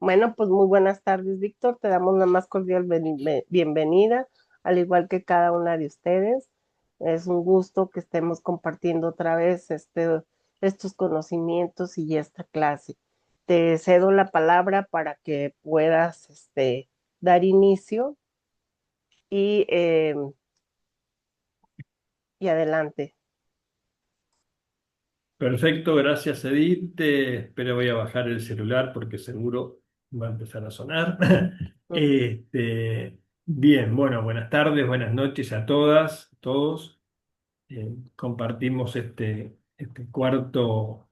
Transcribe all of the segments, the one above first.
Bueno, pues muy buenas tardes, Víctor. Te damos la más cordial bienvenida, al igual que cada una de ustedes. Es un gusto que estemos compartiendo otra vez estos conocimientos y esta clase. Te cedo la palabra para que puedas dar inicio y, eh, y adelante. Perfecto, gracias Edith. Espero voy a bajar el celular porque seguro va a empezar a sonar. Bien, bueno, buenas tardes, buenas noches a todas, todos. Compartimos este cuarto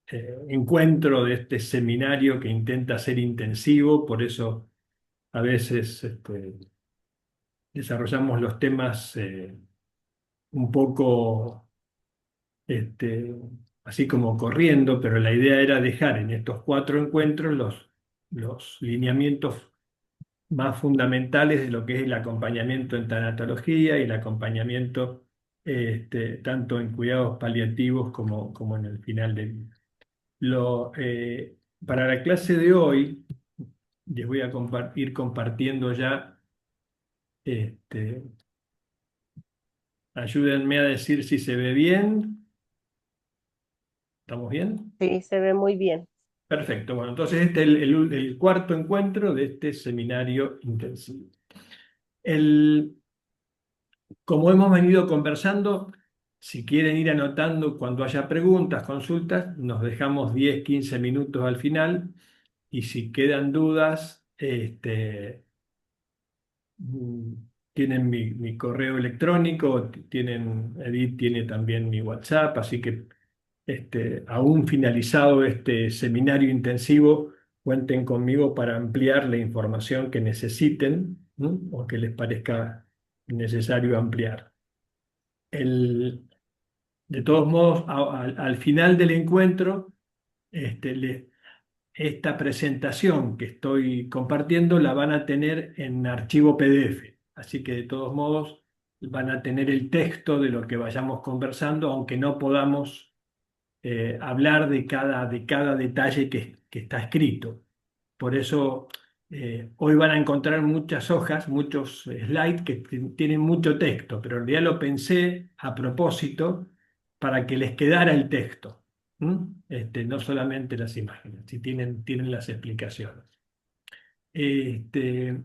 encuentro de este seminario que intenta ser intensivo, por eso a veces desarrollamos los temas un poco este, así como corriendo, pero la idea era dejar en estos cuatro encuentros los lineamientos más fundamentales de lo que es el acompañamiento en tanatología y el acompañamiento tanto en cuidados paliativos como en el final de vida. Para la clase de hoy, les voy a ir compartiendo ya, este, ayúdenme a decir si se ve bien. ¿Estamos bien? Sí, se ve muy bien. Perfecto, bueno, entonces este es el cuarto encuentro de este seminario intensivo. El, como hemos venido conversando, si quieren ir anotando cuando haya preguntas, consultas, nos dejamos 10, 15 minutos al final y si quedan dudas, mm, tienen mi correo electrónico, Edith tiene también mi WhatsApp, así que aún finalizado este seminario intensivo, cuenten conmigo para ampliar la información que necesiten, ¿no? O que les parezca necesario ampliar. El- de todos modos, al final del encuentro, este, le- esta presentación que estoy compartiendo la van a tener en archivo PDF. Así que de todos modos van a tener el texto de lo que vayamos conversando, aunque no podamos hablar de cada detalle que está escrito. Por eso hoy van a encontrar muchas hojas, muchos slides que tienen mucho texto, pero en realidad lo pensé a propósito para que les quedara el texto, ¿m? No solamente las imágenes, si tienen las explicaciones. Este,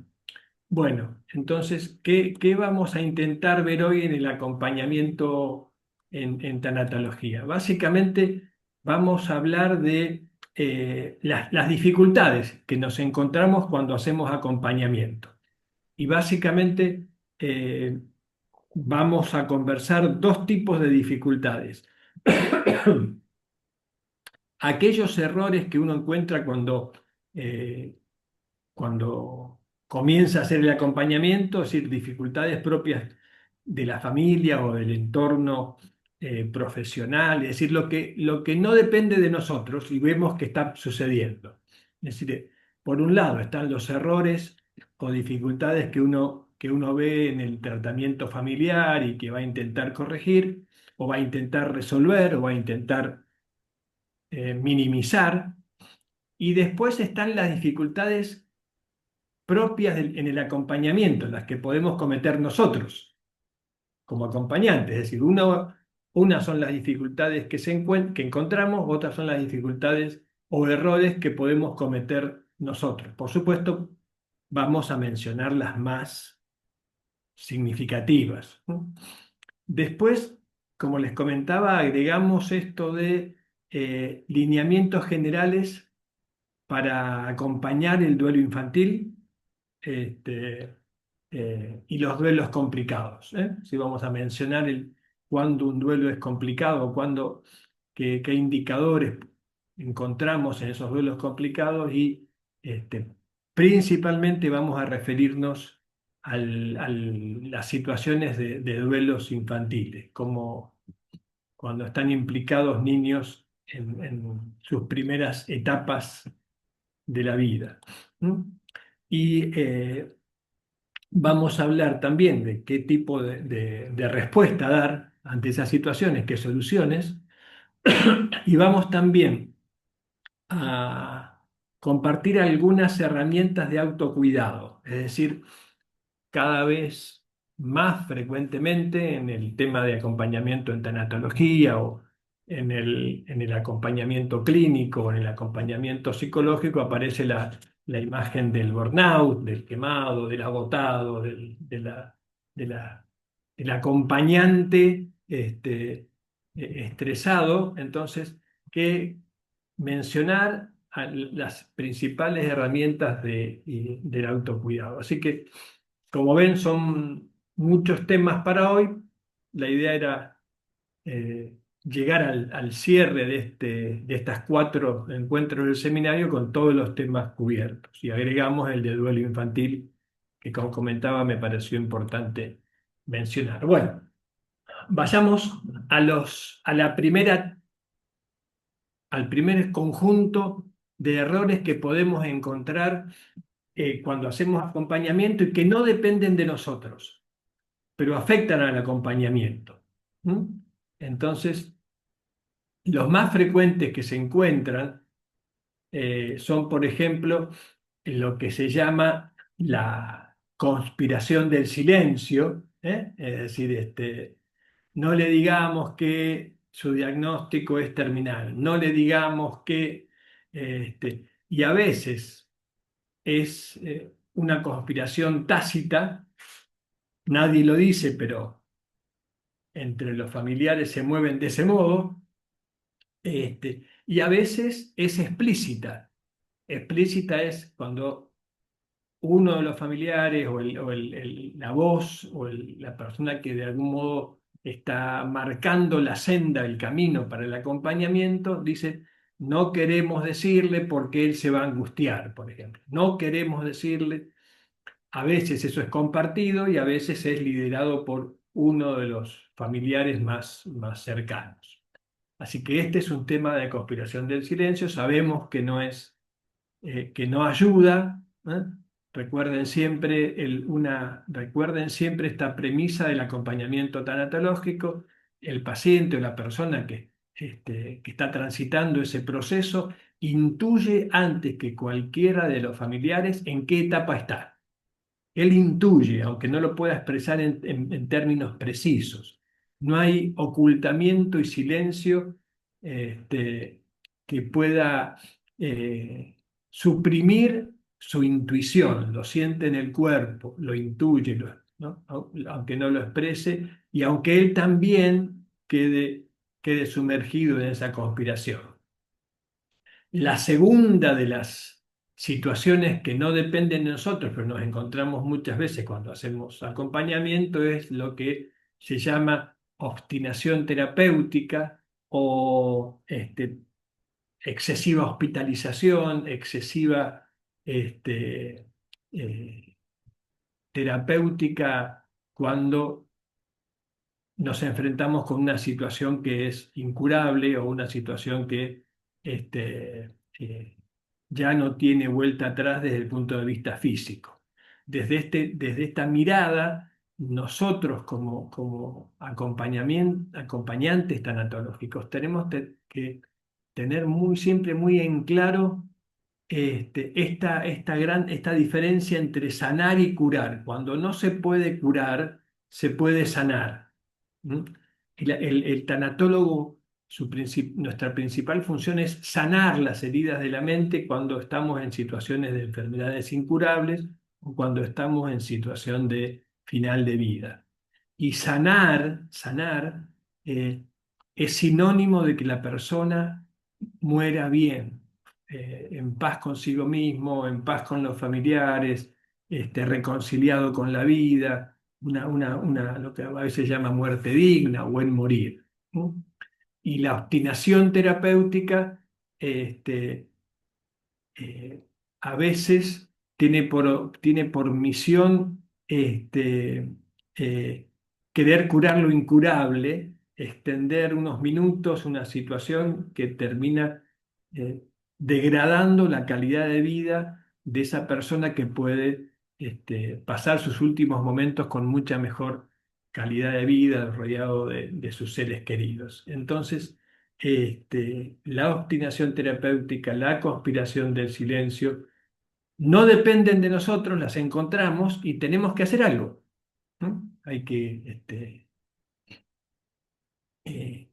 bueno, entonces, ¿qué vamos a intentar ver hoy en el acompañamiento en tanatología? Básicamente, vamos a hablar de las dificultades que nos encontramos cuando hacemos acompañamiento. Y básicamente, eh, vamos a conversar dos tipos de dificultades. Aquellos errores que uno encuentra eh, cuando comienza a hacer el acompañamiento, es decir, dificultades propias de la familia o del entorno profesional, es decir, lo que no depende de nosotros y vemos que está sucediendo. Es decir, por un lado están los errores o dificultades que uno ve en el tratamiento familiar y que va a intentar corregir, o va a intentar resolver, o va a intentar minimizar. Y después están las dificultades propias en el acompañamiento, las que podemos cometer nosotros como acompañantes. Es decir, una son las dificultades que encontramos, otras son las dificultades o errores que podemos cometer nosotros. Por supuesto, vamos a mencionar las más significativas, ¿no? Después, como les comentaba, agregamos esto de lineamientos generales para acompañar el duelo infantil, este, y los duelos complicados, ¿eh? Si vamos a mencionar cuándo un duelo es complicado, qué indicadores encontramos en esos duelos complicados y principalmente vamos a referirnos a las situaciones de duelos infantiles, como cuando están implicados niños en sus primeras etapas de la vida. ¿Mm? Y vamos a hablar también de qué tipo de respuesta dar ante esas situaciones, qué soluciones, y vamos también a compartir algunas herramientas de autocuidado, es decir, cada vez más frecuentemente en el tema de acompañamiento en tanatología o en el acompañamiento clínico o en el acompañamiento psicológico aparece la imagen del burnout, del quemado, del agotado, de la- del acompañante estresado. Entonces, que mencionar las principales herramientas del autocuidado. Así que como ven, son muchos temas para hoy. La idea era llegar al cierre de estas 4 encuentros del seminario con todos los temas cubiertos. Y agregamos el de duelo infantil, que como comentaba me pareció importante mencionar. Bueno, vayamos a la al primer conjunto de errores que podemos encontrar cuando hacemos acompañamiento y que no dependen de nosotros, pero afectan al acompañamiento. ¿Mm? Entonces, los más frecuentes que se encuentran son, por ejemplo, lo que se llama la conspiración del silencio, ¿eh? Es decir, no le digamos que su diagnóstico es terminal, no le digamos que, y a veces es una conspiración tácita, nadie lo dice, pero entre los familiares se mueven de ese modo, y a veces es explícita. Explícita es cuando uno de los familiares o, la voz o la persona que de algún modo está marcando la senda, el camino para el acompañamiento, dice, no queremos decirle porque él se va a angustiar, por ejemplo. No queremos decirle. A veces eso es compartido y a veces es liderado por uno de los familiares más cercanos. Así que este es un tema de conspiración del silencio. Sabemos que no es, que no ayuda. ¿Eh? Recuerden siempre esta premisa del acompañamiento tanatológico. El paciente o la persona que está transitando ese proceso intuye antes que cualquiera de los familiares en qué etapa está. Él intuye, aunque no lo pueda expresar en términos precisos. No hay ocultamiento y silencio este, que pueda suprimir su intuición. Lo siente en el cuerpo, lo intuye, ¿no? Aunque no lo exprese y aunque él también quede sumergido en esa conspiración. La segunda de las situaciones que no dependen de nosotros, pero nos encontramos muchas veces cuando hacemos acompañamiento, es lo que se llama obstinación terapéutica o excesiva hospitalización, excesiva este, eh, terapéutica cuando nos enfrentamos con una situación que es incurable o una situación que eh, ya no tiene vuelta atrás desde el punto de vista físico. Desde esta mirada, nosotros como acompañantes tanatológicos tenemos que tener siempre muy en claro esta diferencia entre sanar y curar. Cuando no se puede curar, se puede sanar. ¿Mm? El tanatólogo, nuestra principal función es sanar las heridas de la mente cuando estamos en situaciones de enfermedades incurables o cuando estamos en situación de final de vida. Y sanar, eh, es sinónimo de que la persona muera bien, en paz consigo mismo, en paz con los familiares, reconciliado con la vida, lo que a veces se llama muerte digna, buen morir. ¿No? Y la obstinación terapéutica, este, eh, a veces tiene por misión querer curar lo incurable, extender unos minutos una situación que termina eh, degradando la calidad de vida de esa persona que puede pasar sus últimos momentos con mucha mejor calidad de vida, rodeado de sus seres queridos. Entonces, la obstinación terapéutica, la conspiración del silencio, no dependen de nosotros, las encontramos y tenemos que hacer algo. ¿No? Hay que, eh,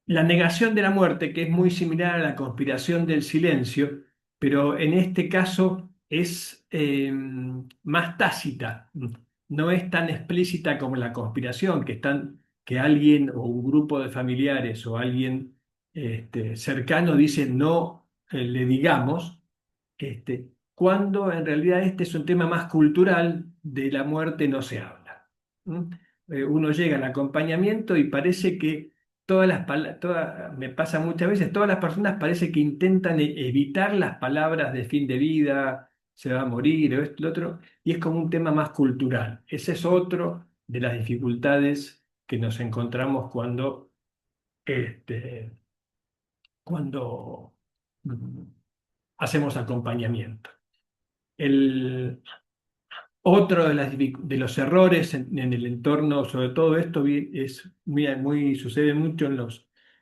la negación de la muerte, que es muy similar a la conspiración del silencio, pero en este caso es más tácita, no es tan explícita como la conspiración, que alguien o un grupo de familiares o alguien cercano dice no le digamos, cuando en realidad este es un tema más cultural, de la muerte no se habla. ¿Mm? Uno llega al acompañamiento y parece que me pasa muchas veces, todas las personas parece que intentan evitar las palabras de fin de vida, se va a morir, o esto, lo otro, y es como un tema más cultural. Ese es otro de las dificultades que nos encontramos este, cuando hacemos acompañamiento. El, Otro de los errores en el entorno, sobre todo esto sucede mucho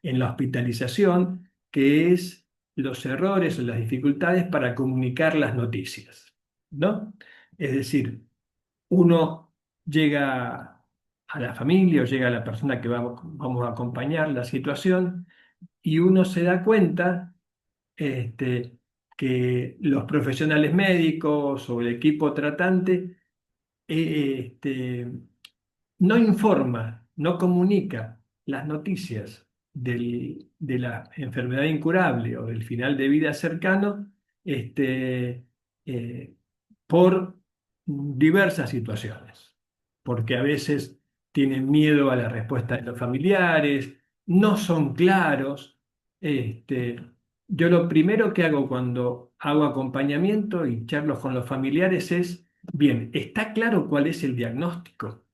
en la hospitalización, que es los errores o las dificultades para comunicar las noticias, ¿no? Es decir, uno llega a la familia o llega a la persona que vamos a acompañar la situación y uno se da cuenta que los profesionales médicos o el equipo tratante no informa, no comunica las noticias de la enfermedad incurable o del final de vida cercano, eh, por diversas situaciones, porque a veces tienen miedo a la respuesta de los familiares, no son claros. Este, yo lo primero que hago cuando hago acompañamiento y charlo con los familiares es, bien, ¿está claro cuál es el diagnóstico?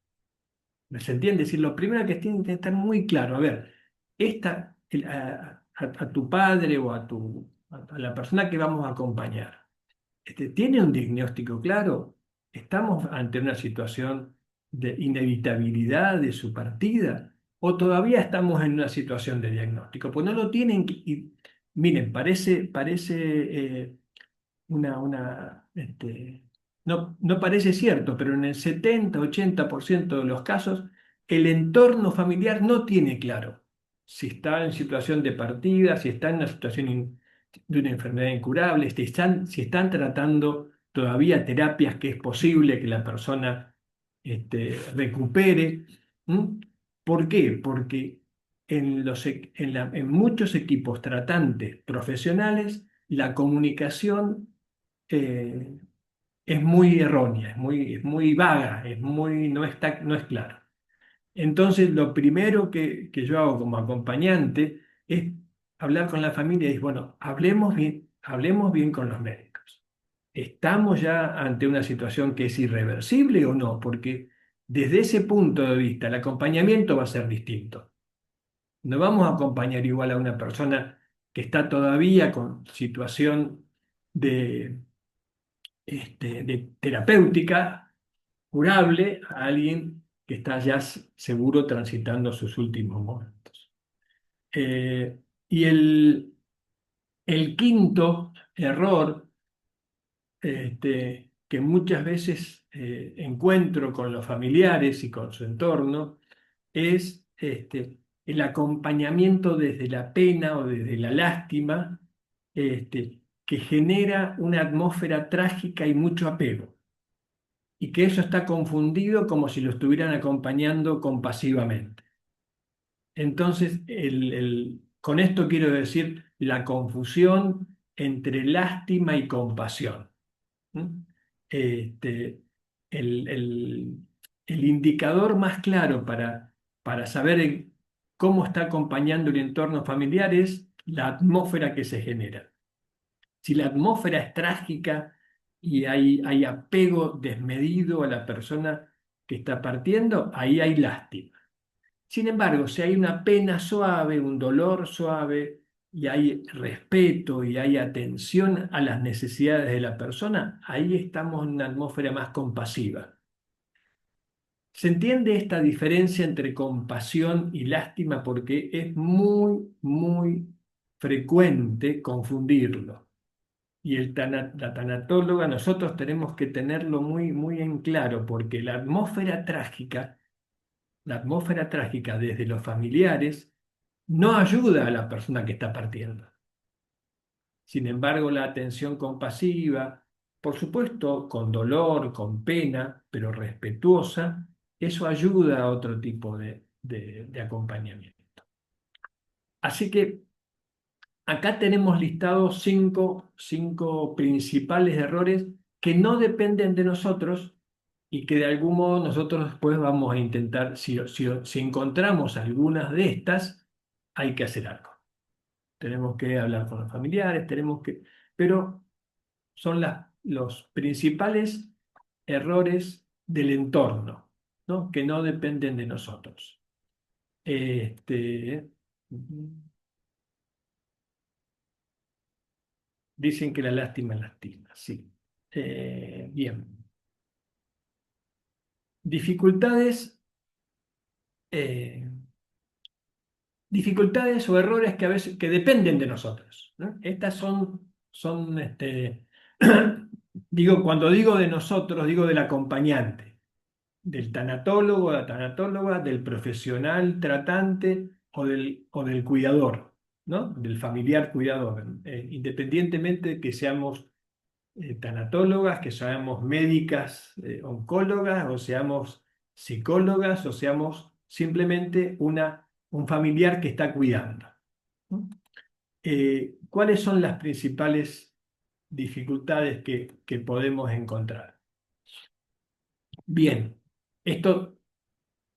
¿Se entiende? Es decir, lo primero que tiene que estar muy claro, a ver, a tu padre o a la persona que vamos a acompañar, ¿tiene un diagnóstico claro? ¿Estamos ante una situación de inevitabilidad de su partida? ¿O todavía estamos en una situación de diagnóstico? Pues no lo tienen miren, parece no parece cierto, pero en el 70-80% de los casos, el entorno familiar no tiene claro si está en situación de partida, si está en una situación de una enfermedad incurable, si están tratando todavía terapias que es posible que la persona recupere. ¿Mm? ¿Por qué? Porque en muchos equipos tratantes profesionales, la comunicación eh, es muy errónea, es muy vaga, no es claro. Entonces, lo primero que yo hago como acompañante es hablar con la familia y decir, bueno, hablemos bien con los médicos. ¿Estamos ya ante una situación que es irreversible o no? Porque desde ese punto de vista, el acompañamiento va a ser distinto. No vamos a acompañar igual a una persona que está todavía con situación de terapéutica curable a alguien que está ya seguro transitando sus últimos momentos. Y el quinto error que muchas veces encuentro con los familiares y con su entorno es el acompañamiento desde la pena o desde la lástima, que genera una atmósfera trágica y mucho apego, y que eso está confundido como si lo estuvieran acompañando compasivamente. Entonces, con esto quiero decir la confusión entre lástima y compasión. ¿Mm? Este, el, el- el indicador más claro para saber cómo está acompañando el entorno familiar es la atmósfera que se genera. Si la atmósfera es trágica y hay apego desmedido a la persona que está partiendo, ahí hay lástima. Sin embargo, si hay una pena suave, un dolor suave, y hay respeto y hay atención a las necesidades de la persona, ahí estamos en una atmósfera más compasiva. ¿Se entiende esta diferencia entre compasión y lástima? Porque es muy, muy frecuente confundirlo. Y la tanatóloga, nosotros tenemos que tenerlo muy, muy en claro, porque la atmósfera trágica desde los familiares no ayuda a la persona que está partiendo. Sin embargo, la atención compasiva, por supuesto, con dolor, con pena, pero respetuosa, eso ayuda a otro tipo de acompañamiento. Así que acá tenemos listados cinco principales errores que no dependen de nosotros y que de algún modo nosotros después vamos a intentar, si encontramos algunas de estas, hay que hacer algo. Tenemos que hablar con los familiares, pero son los principales errores del entorno, ¿no? Que no dependen de nosotros. Este, dicen que la lástima lastima, sí. Bien. Dificultades, eh, dificultades o errores que a veces que dependen de nosotros, ¿no? Estas digo, cuando digo de nosotros, digo del acompañante, del tanatólogo, la tanatóloga, del profesional tratante o del cuidador, ¿no? Del familiar cuidador, independientemente de que seamos tanatólogas, que seamos médicas, oncólogas, o seamos psicólogas, o seamos simplemente un familiar que está cuidando, ¿no? ¿Cuáles son las principales dificultades que podemos encontrar? Bien, esto,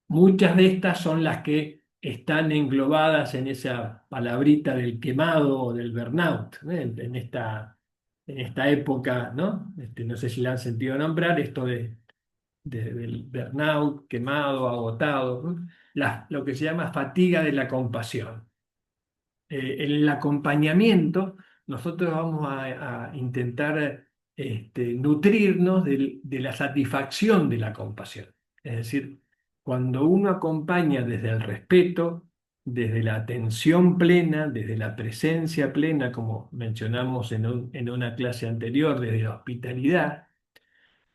muchas de estas son las que están englobadas en esa palabrita del quemado o del burnout, ¿no? En esta época, ¿no? No sé si la han sentido nombrar, esto del burnout, quemado, agotado, ¿no? Lo que se llama fatiga de la compasión. En el acompañamiento, nosotros vamos a intentar nutrirnos de la satisfacción de la compasión. Es decir, cuando uno acompaña desde el respeto, desde la atención plena, desde la presencia plena, como mencionamos en una clase anterior, desde la hospitalidad,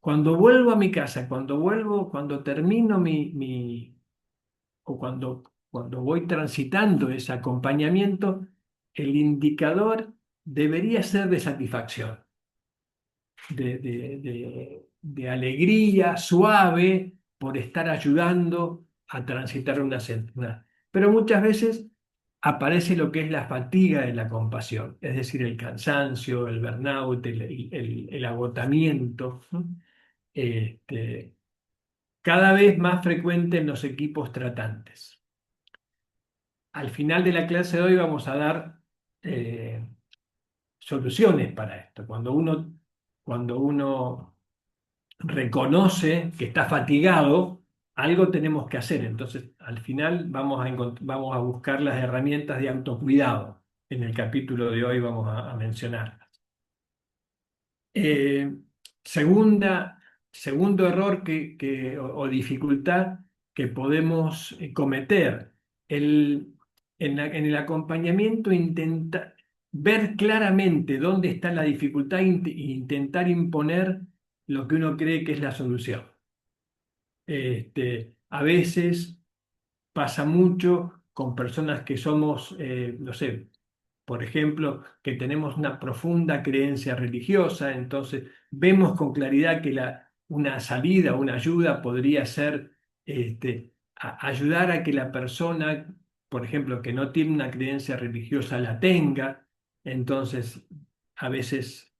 cuando vuelvo a mi casa, cuando termino o cuando voy transitando ese acompañamiento, el indicador debería ser de satisfacción, de alegría suave por estar ayudando a transitar una. Pero muchas veces aparece lo que es la fatiga de la compasión, es decir, el cansancio, el burnout, el agotamiento, ¿no? Este, cada vez más frecuente en los equipos tratantes. Al final de la clase de hoy vamos a dar eh, soluciones para esto. Cuando uno reconoce que está fatigado, algo tenemos que hacer. Entonces, al final vamos a buscar las herramientas de autocuidado. En el capítulo de hoy vamos a mencionarlas. Eh, segundo error o dificultad que podemos cometer, en el acompañamiento ver claramente dónde está la dificultad e intentar imponer lo que uno cree que es la solución. A veces pasa mucho con personas que somos, no sé, por ejemplo, que tenemos una profunda creencia religiosa, entonces vemos con claridad que una salida, una ayuda podría ser ayudar a que la persona, por ejemplo, que no tiene una creencia religiosa, la tenga. Entonces, a veces,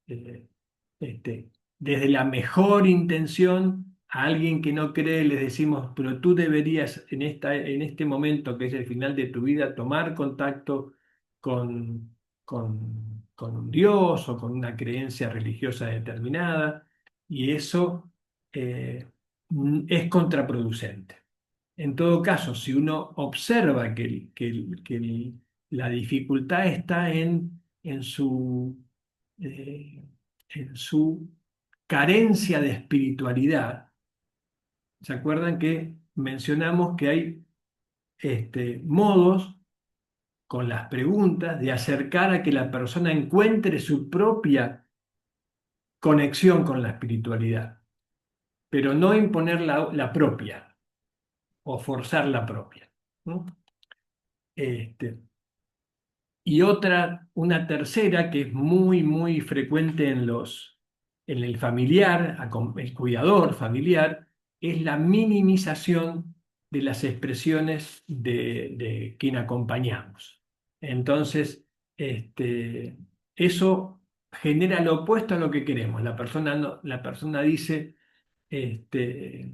desde la mejor intención, a alguien que no cree les decimos, pero tú deberías en este momento, que es el final de tu vida, tomar contacto con un Dios o con una creencia religiosa determinada, y eso es contraproducente. En todo caso, si uno observa la dificultad está eh, en su carencia de espiritualidad, ¿Se acuerdan que mencionamos que hay modos con las preguntas de acercar a que la persona encuentre su propia conexión con la espiritualidad, pero no imponer la propia o forzar la propia, ¿no? Este, y una tercera que es muy, muy frecuente en el familiar, el cuidador familiar, es la minimización de las expresiones de quien acompañamos. Entonces, eso genera lo opuesto a lo que queremos. La persona, la persona dice, este,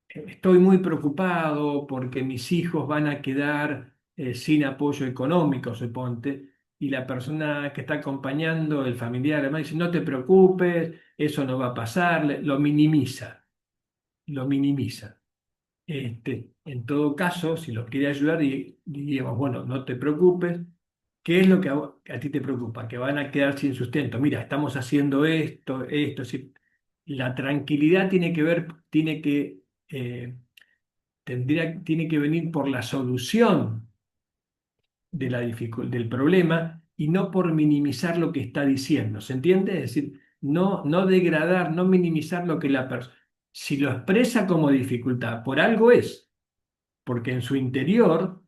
estoy muy preocupado porque mis hijos van a quedar sin apoyo económico, suponte, y la persona que está acompañando, el familiar, además dice, no te preocupes, eso no va a pasar, lo minimiza, lo minimiza. En todo caso, si los quiere ayudar, diríamos, bueno, no te preocupes, ¿qué es lo que a ti te preocupa? Que van a quedar sin sustento. Mira, estamos haciendo esto, sí. La tranquilidad eh, tiene que venir por la solución de del problema y no por minimizar lo que está diciendo. ¿Se entiende? Es decir, no degradar, no minimizar lo que la persona... Si lo expresa como dificultad, por algo es, porque en su interior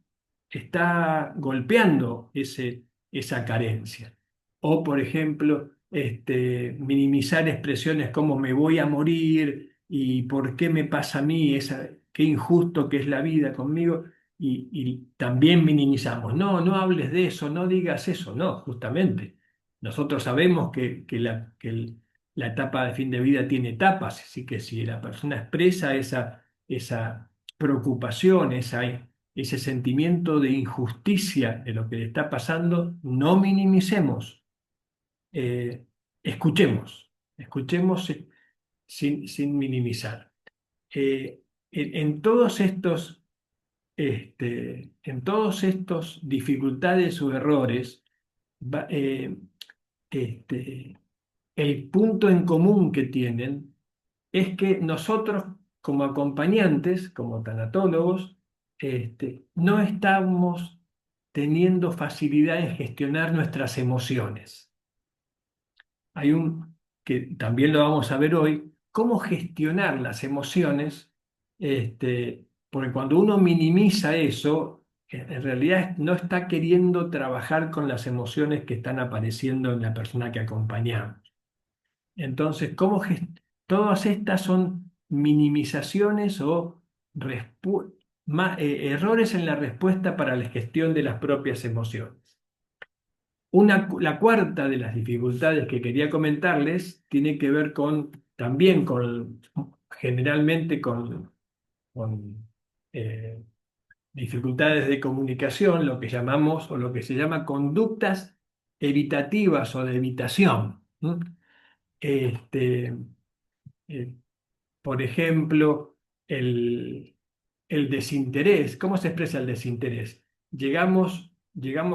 está golpeando esa carencia. O, por ejemplo, minimizar expresiones como me voy a morir y por qué me pasa a mí, qué injusto que es la vida conmigo. Y también minimizamos, no hables de eso, no digas eso, no, justamente. Nosotros sabemos la etapa de fin de vida tiene etapas, así que si la persona expresa esa preocupación, ese sentimiento de injusticia de lo que le está pasando, no minimicemos, eh, escuchemos sin minimizar. En todos en todos estos dificultades o errores, va- eh, este, el punto en común que tienen es que nosotros como acompañantes, como tanatólogos, no estamos teniendo facilidad en gestionar nuestras emociones. Hay que también lo vamos a ver hoy, cómo gestionar las emociones, porque cuando uno minimiza eso, en realidad no está queriendo trabajar con las emociones que están apareciendo en la persona que acompañamos. Entonces, todas estas son minimizaciones o errores en la respuesta para la gestión de las propias emociones. La cuarta de las dificultades que quería comentarles tiene que ver también generalmente con, eh, dificultades de comunicación, lo que llamamos o lo que se llama conductas evitativas o de evitación. ¿No? Este, eh, por ejemplo, el desinterés. ¿Cómo se expresa el desinterés? Llegamos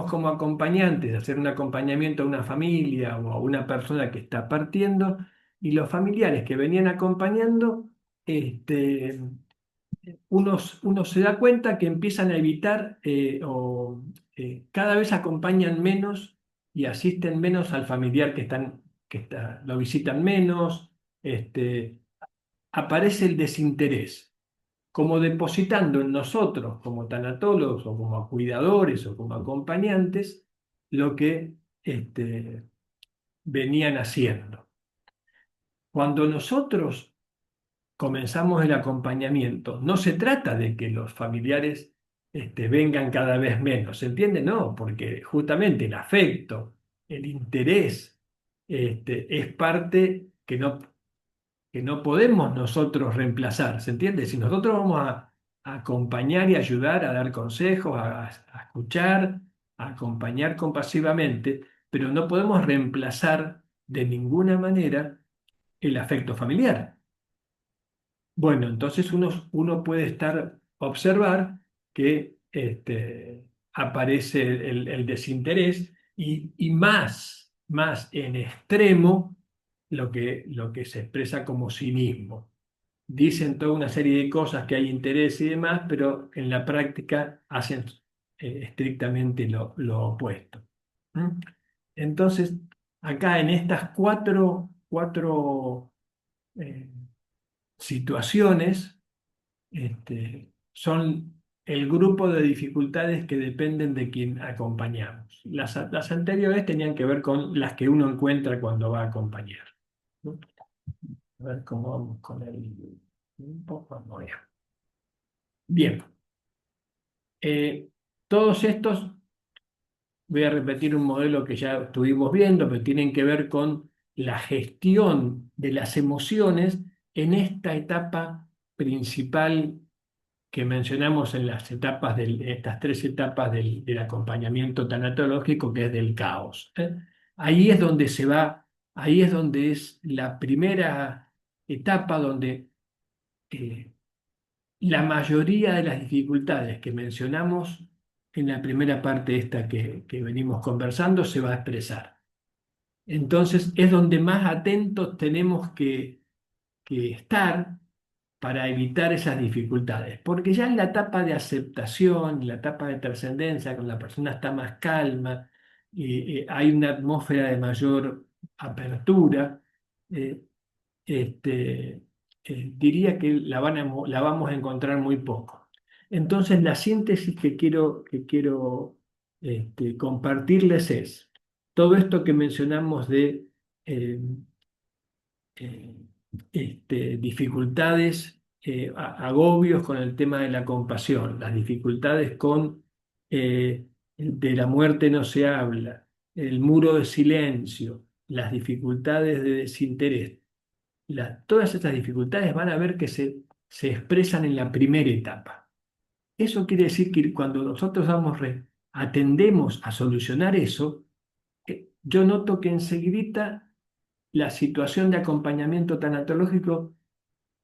como acompañantes a hacer un acompañamiento a una familia o a una persona que está partiendo y los familiares que venían acompañando, este, uno se da cuenta que empiezan a evitar cada vez acompañan menos y asisten menos al familiar lo visitan menos. Aparece el desinterés, como depositando en nosotros, como tanatólogos o como cuidadores o como acompañantes, lo que venían haciendo. Cuando nosotros comenzamos el acompañamiento, no se trata de que los familiares vengan cada vez menos, ¿se entiende? No, porque justamente el afecto, el interés, es parte que no podemos nosotros reemplazar, ¿se entiende? Si nosotros vamos a acompañar y ayudar, a dar consejos, a escuchar, a acompañar compasivamente, pero no podemos reemplazar de ninguna manera el afecto familiar. Bueno, entonces uno puede observar que aparece el desinterés y más en extremo lo que se expresa como cinismo. dicen toda una serie de cosas que hay interés y demás, pero en la práctica hacen estrictamente lo opuesto. ¿Mm? Entonces, acá en estas cuatro eh, situaciones, son el grupo de dificultades que dependen de quien acompañamos. Las anteriores tenían que ver con las que uno encuentra cuando va a acompañar. ¿No? A ver cómo vamos con el tiempo. Vamos allá. Bien. Eh, todos estos, voy a repetir un modelo que ya estuvimos viendo, pero tienen que ver con la gestión de las emociones en esta etapa principal que mencionamos en las etapas estas tres etapas del acompañamiento tanatológico, que es del caos. ¿Eh? Ahí es donde se va, ahí es donde es la primera etapa donde eh, la mayoría de las dificultades que mencionamos en la primera parte esta que venimos conversando se va a expresar. Entonces es donde más atentos tenemos que estar para evitar esas dificultades. Porque ya en la etapa de aceptación, en la etapa de trascendencia, cuando la persona está más calma, hay una atmósfera de mayor apertura, eh, este, diría que la vamos a encontrar muy poco. Entonces, la síntesis que quiero compartirles es todo esto que mencionamos de eh, eh, dificultades, agobios con el tema de la compasión, las dificultades con de la muerte no se habla, el muro de silencio, las dificultades de desinterés. Todas estas dificultades van a ver que se expresan en la primera etapa. Eso quiere decir que cuando nosotros atendemos a solucionar eso, yo noto que enseguida la situación de acompañamiento tanatológico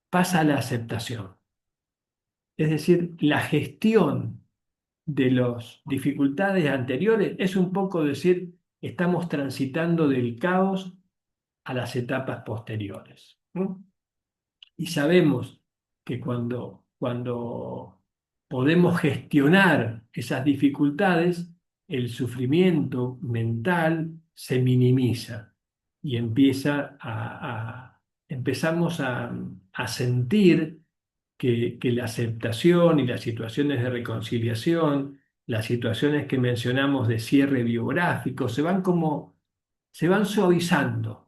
pasa a la aceptación. Es decir, la gestión de las dificultades anteriores es un poco decir, estamos transitando del caos a las etapas posteriores. ¿No? Y sabemos que cuando podemos gestionar esas dificultades, el sufrimiento mental se minimiza y empezamos a sentir que la aceptación y las situaciones de reconciliación, las situaciones que mencionamos de cierre biográfico, se van suavizando.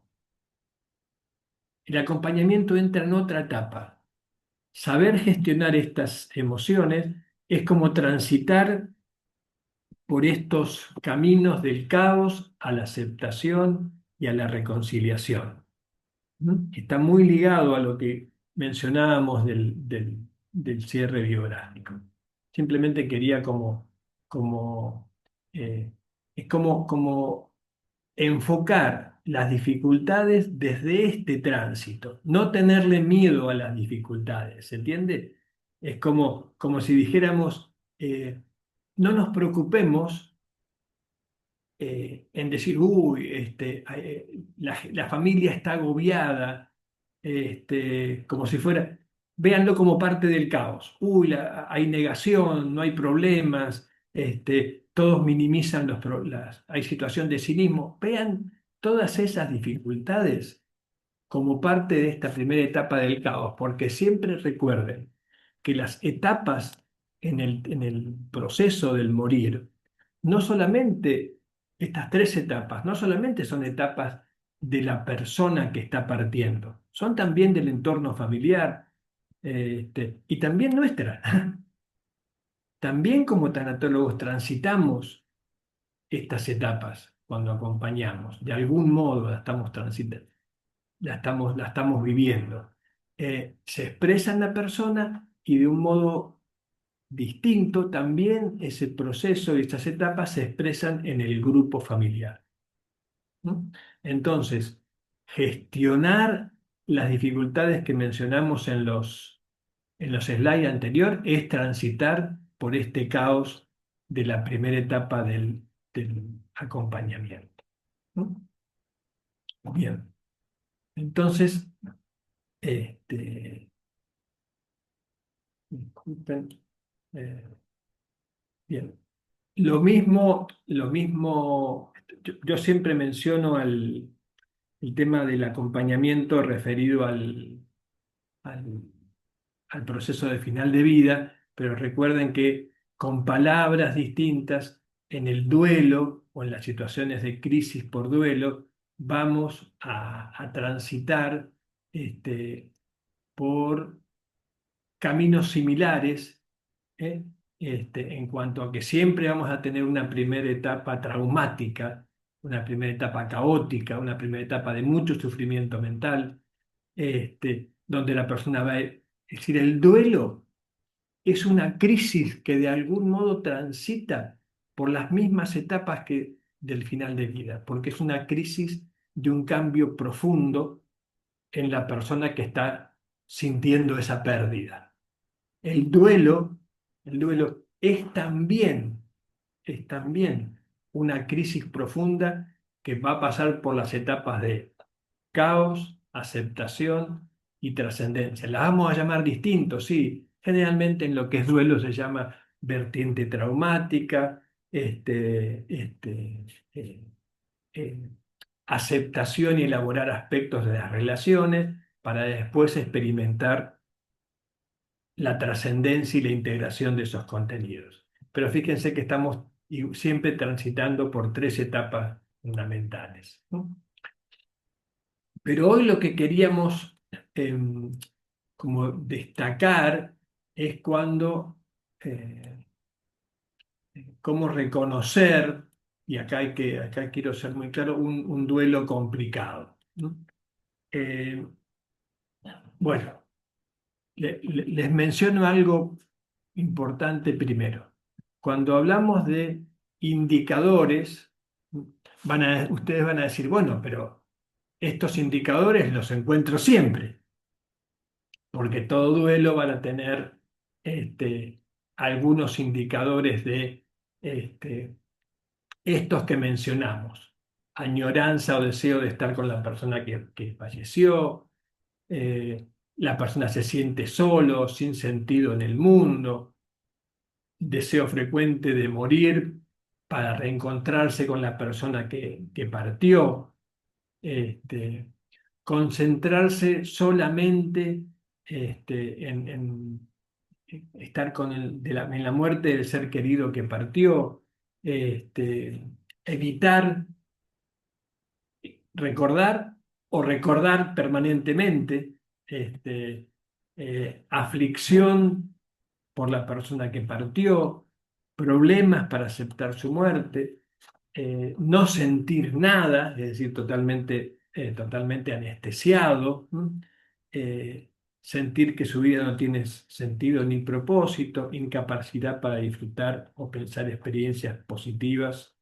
El acompañamiento entra en otra etapa. Saber gestionar estas emociones es como transitar por estos caminos del caos a la aceptación y a la reconciliación. ¿Mm? Está muy ligado a lo que mencionábamos del cierre biográfico. Simplemente quería como, eh, es como enfocar las dificultades desde este tránsito, no tenerle miedo a las dificultades, ¿se entiende? Es como si dijéramos, no nos preocupemos en decir, uy, la familia está agobiada, como si fuera, véanlo como parte del caos. Uy, hay negación, no hay problemas, todos minimizan hay situación de cinismo. Vean todas esas dificultades como parte de esta primera etapa del caos, porque siempre recuerden que las etapas en el proceso del morir, no solamente estas tres etapas, no solamente son etapas de la persona que está partiendo, son también del entorno familiar, y también nuestra. También como tanatólogos transitamos estas etapas cuando acompañamos, de algún modo las estamos transitando, la estamos viviendo. Se expresa en la persona y de un modo distinto también ese proceso y estas etapas se expresan en el grupo familiar. ¿No? Entonces, gestionar las dificultades que mencionamos en los slides anterior es transitar por este caos de la primera etapa del acompañamiento. ¿No? Bien, entonces, este, Disculpen. Eh, bien. Lo mismo, yo siempre menciono el tema del acompañamiento referido al, al proceso de final de vida, pero recuerden que con palabras distintas, en el duelo o en las situaciones de crisis por duelo, vamos a transitar por caminos similares, ¿eh? En cuanto a que siempre vamos a tener una primera etapa traumática, una primera etapa caótica, una primera etapa de mucho sufrimiento mental, donde la persona va a... Es decir, el duelo es una crisis que de algún modo transita por las mismas etapas que del final de vida, porque es una crisis de un cambio profundo en la persona que está sintiendo esa pérdida. El duelo, el duelo es también una crisis profunda que va a pasar por las etapas de caos, aceptación y trascendencia. Las vamos a llamar distintos, sí. Generalmente en lo que es duelo se llama vertiente traumática, eh, eh, aceptación y elaborar aspectos de las relaciones para después experimentar la trascendencia y la integración de esos contenidos. Pero fíjense que estamos siempre transitando por tres etapas fundamentales, ¿no? Pero hoy lo que queríamos como destacar es eh, cómo reconocer, y acá quiero ser muy claro, un duelo complicado, ¿no? Eh, bueno, les menciono algo importante primero. Cuando hablamos de indicadores, ustedes van a decir, bueno, pero estos indicadores los encuentro siempre, porque todo duelo van a tener algunos indicadores de este, estos que mencionamos. Añoranza o deseo de estar con la persona que falleció, la persona se siente solo, sin sentido en el mundo, deseo frecuente de morir para reencontrarse con la persona que partió, este, concentrarse solamente en estar en la muerte del ser querido que partió, evitar recordar o recordar permanentemente, aflicción por la persona que partió, problemas para aceptar su muerte, no sentir nada, es decir, totalmente anestesiado, ¿m? Eh, sentir que su vida no tiene sentido ni propósito, incapacidad para disfrutar o pensar experiencias positivas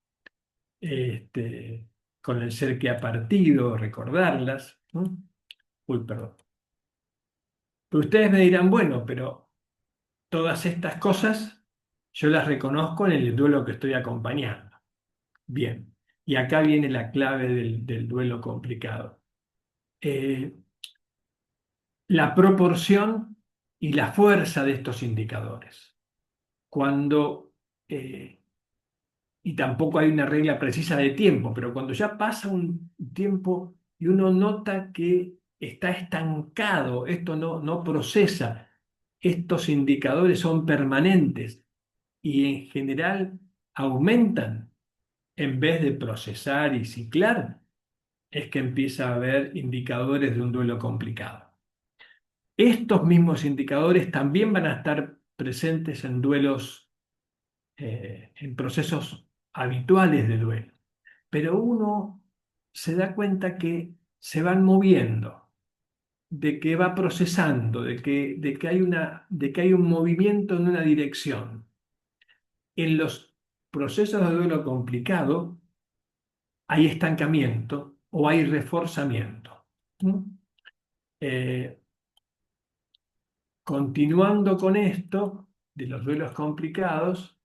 este, con el ser que ha partido, recordarlas, ¿no? Uy, perdón. Pero ustedes me dirán, bueno, pero todas estas cosas yo las reconozco en el duelo que estoy acompañando. Bien, y acá viene la clave del duelo complicado. Eh, la proporción y la fuerza de estos indicadores. Cuando, y tampoco hay una regla precisa de tiempo, pero cuando ya pasa un tiempo y uno nota que está estancado, esto no procesa, estos indicadores son permanentes y en general aumentan en vez de procesar y ciclar, es que empieza a haber indicadores de un duelo complicado. Estos mismos indicadores también van a estar presentes en duelos, en procesos habituales de duelo, pero uno se da cuenta que se van moviendo, de que va procesando, de que hay un movimiento en una dirección. En los procesos de duelo complicado hay estancamiento o hay reforzamiento. ¿Mm? Eh, Continuando con esto de los duelos complicados,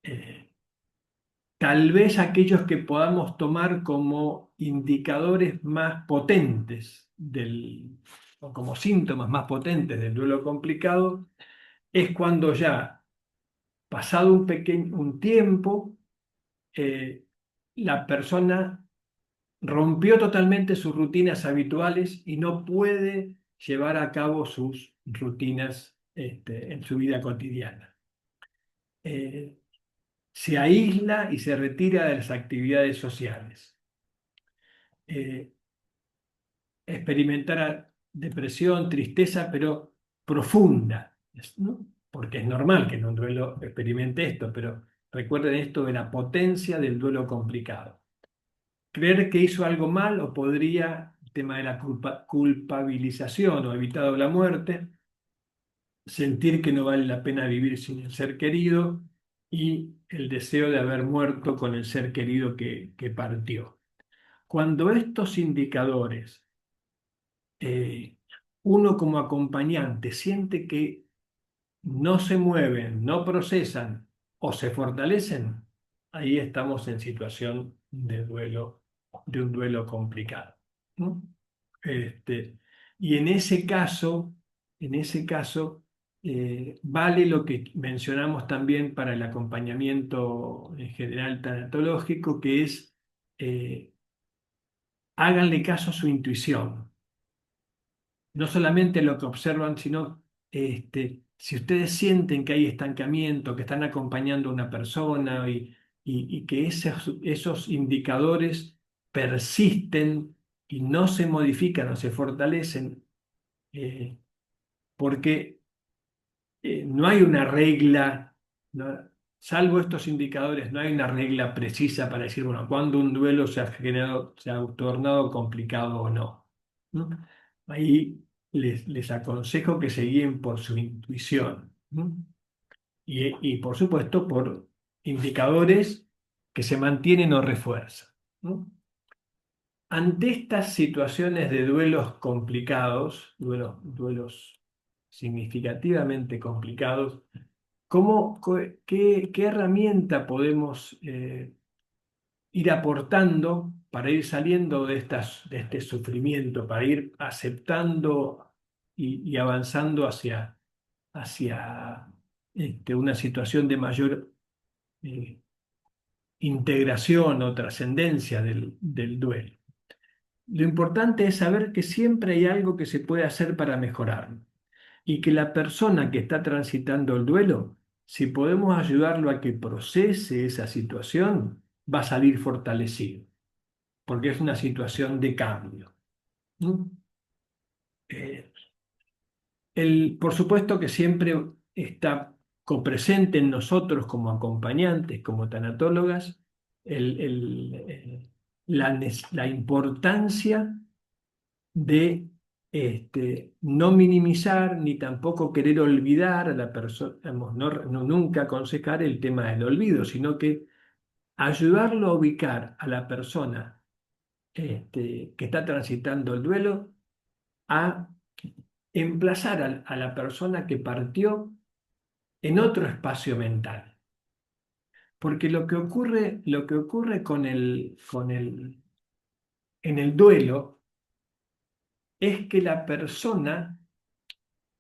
eh, tal vez aquellos que podamos tomar como indicadores más potentes o como síntomas más potentes del duelo complicado, es cuando ya, pasado un tiempo, eh, la persona rompió totalmente sus rutinas habituales y no puede llevar a cabo sus rutinas en su vida cotidiana. Eh, Se aísla y se retira de las actividades sociales. Eh, Experimentar depresión, tristeza, pero profunda, ¿no? Porque es normal que en un duelo experimente esto, pero recuerden esto de la potencia del duelo complicado. Creer que hizo algo mal o podría, el tema de la culpabilización o evitado la muerte, sentir que no vale la pena vivir sin el ser querido y el deseo de haber muerto con el ser querido que partió. Cuando estos indicadores, eh, uno como acompañante siente que no se mueven, no procesan o se fortalecen, ahí estamos en situación de duelo, de un duelo complicado, ¿no? Este, y en ese caso, vale lo que mencionamos también para el acompañamiento en general tanatológico, que es háganle caso a su intuición, no solamente lo que observan, sino si ustedes sienten que hay estancamiento, que están acompañando a una persona y que esos indicadores persisten y no se modifican o se fortalecen, eh, porque no hay una regla, ¿no? Salvo estos indicadores, no hay una regla precisa para decir, bueno, cuándo un duelo se ha tornado complicado o no. ¿No? Ahí les aconsejo que se guíen por su intuición, ¿no? Y, por supuesto por indicadores que se mantienen o refuerzan, ¿no? Ante estas situaciones de duelos complicados, duelos significativamente complicados, qué herramienta podemos ir aportando para ir saliendo de este sufrimiento, para ir aceptando y avanzando hacia una situación de mayor eh, integración o trascendencia del duelo? Lo importante es saber que siempre hay algo que se puede hacer para mejorarlo y que la persona que está transitando el duelo, si podemos ayudarlo a que procese esa situación, va a salir fortalecido, porque es una situación de cambio, ¿no? Eh, por supuesto que siempre está copresente en nosotros como acompañantes, como tanatólogas, la importancia de no minimizar ni tampoco querer olvidar a la persona, nunca aconsejar el tema del olvido, sino que ayudarlo a ubicar a la persona que está transitando el duelo, a emplazar a la persona que partió en otro espacio mental. Porque lo que ocurre en el duelo es que la persona,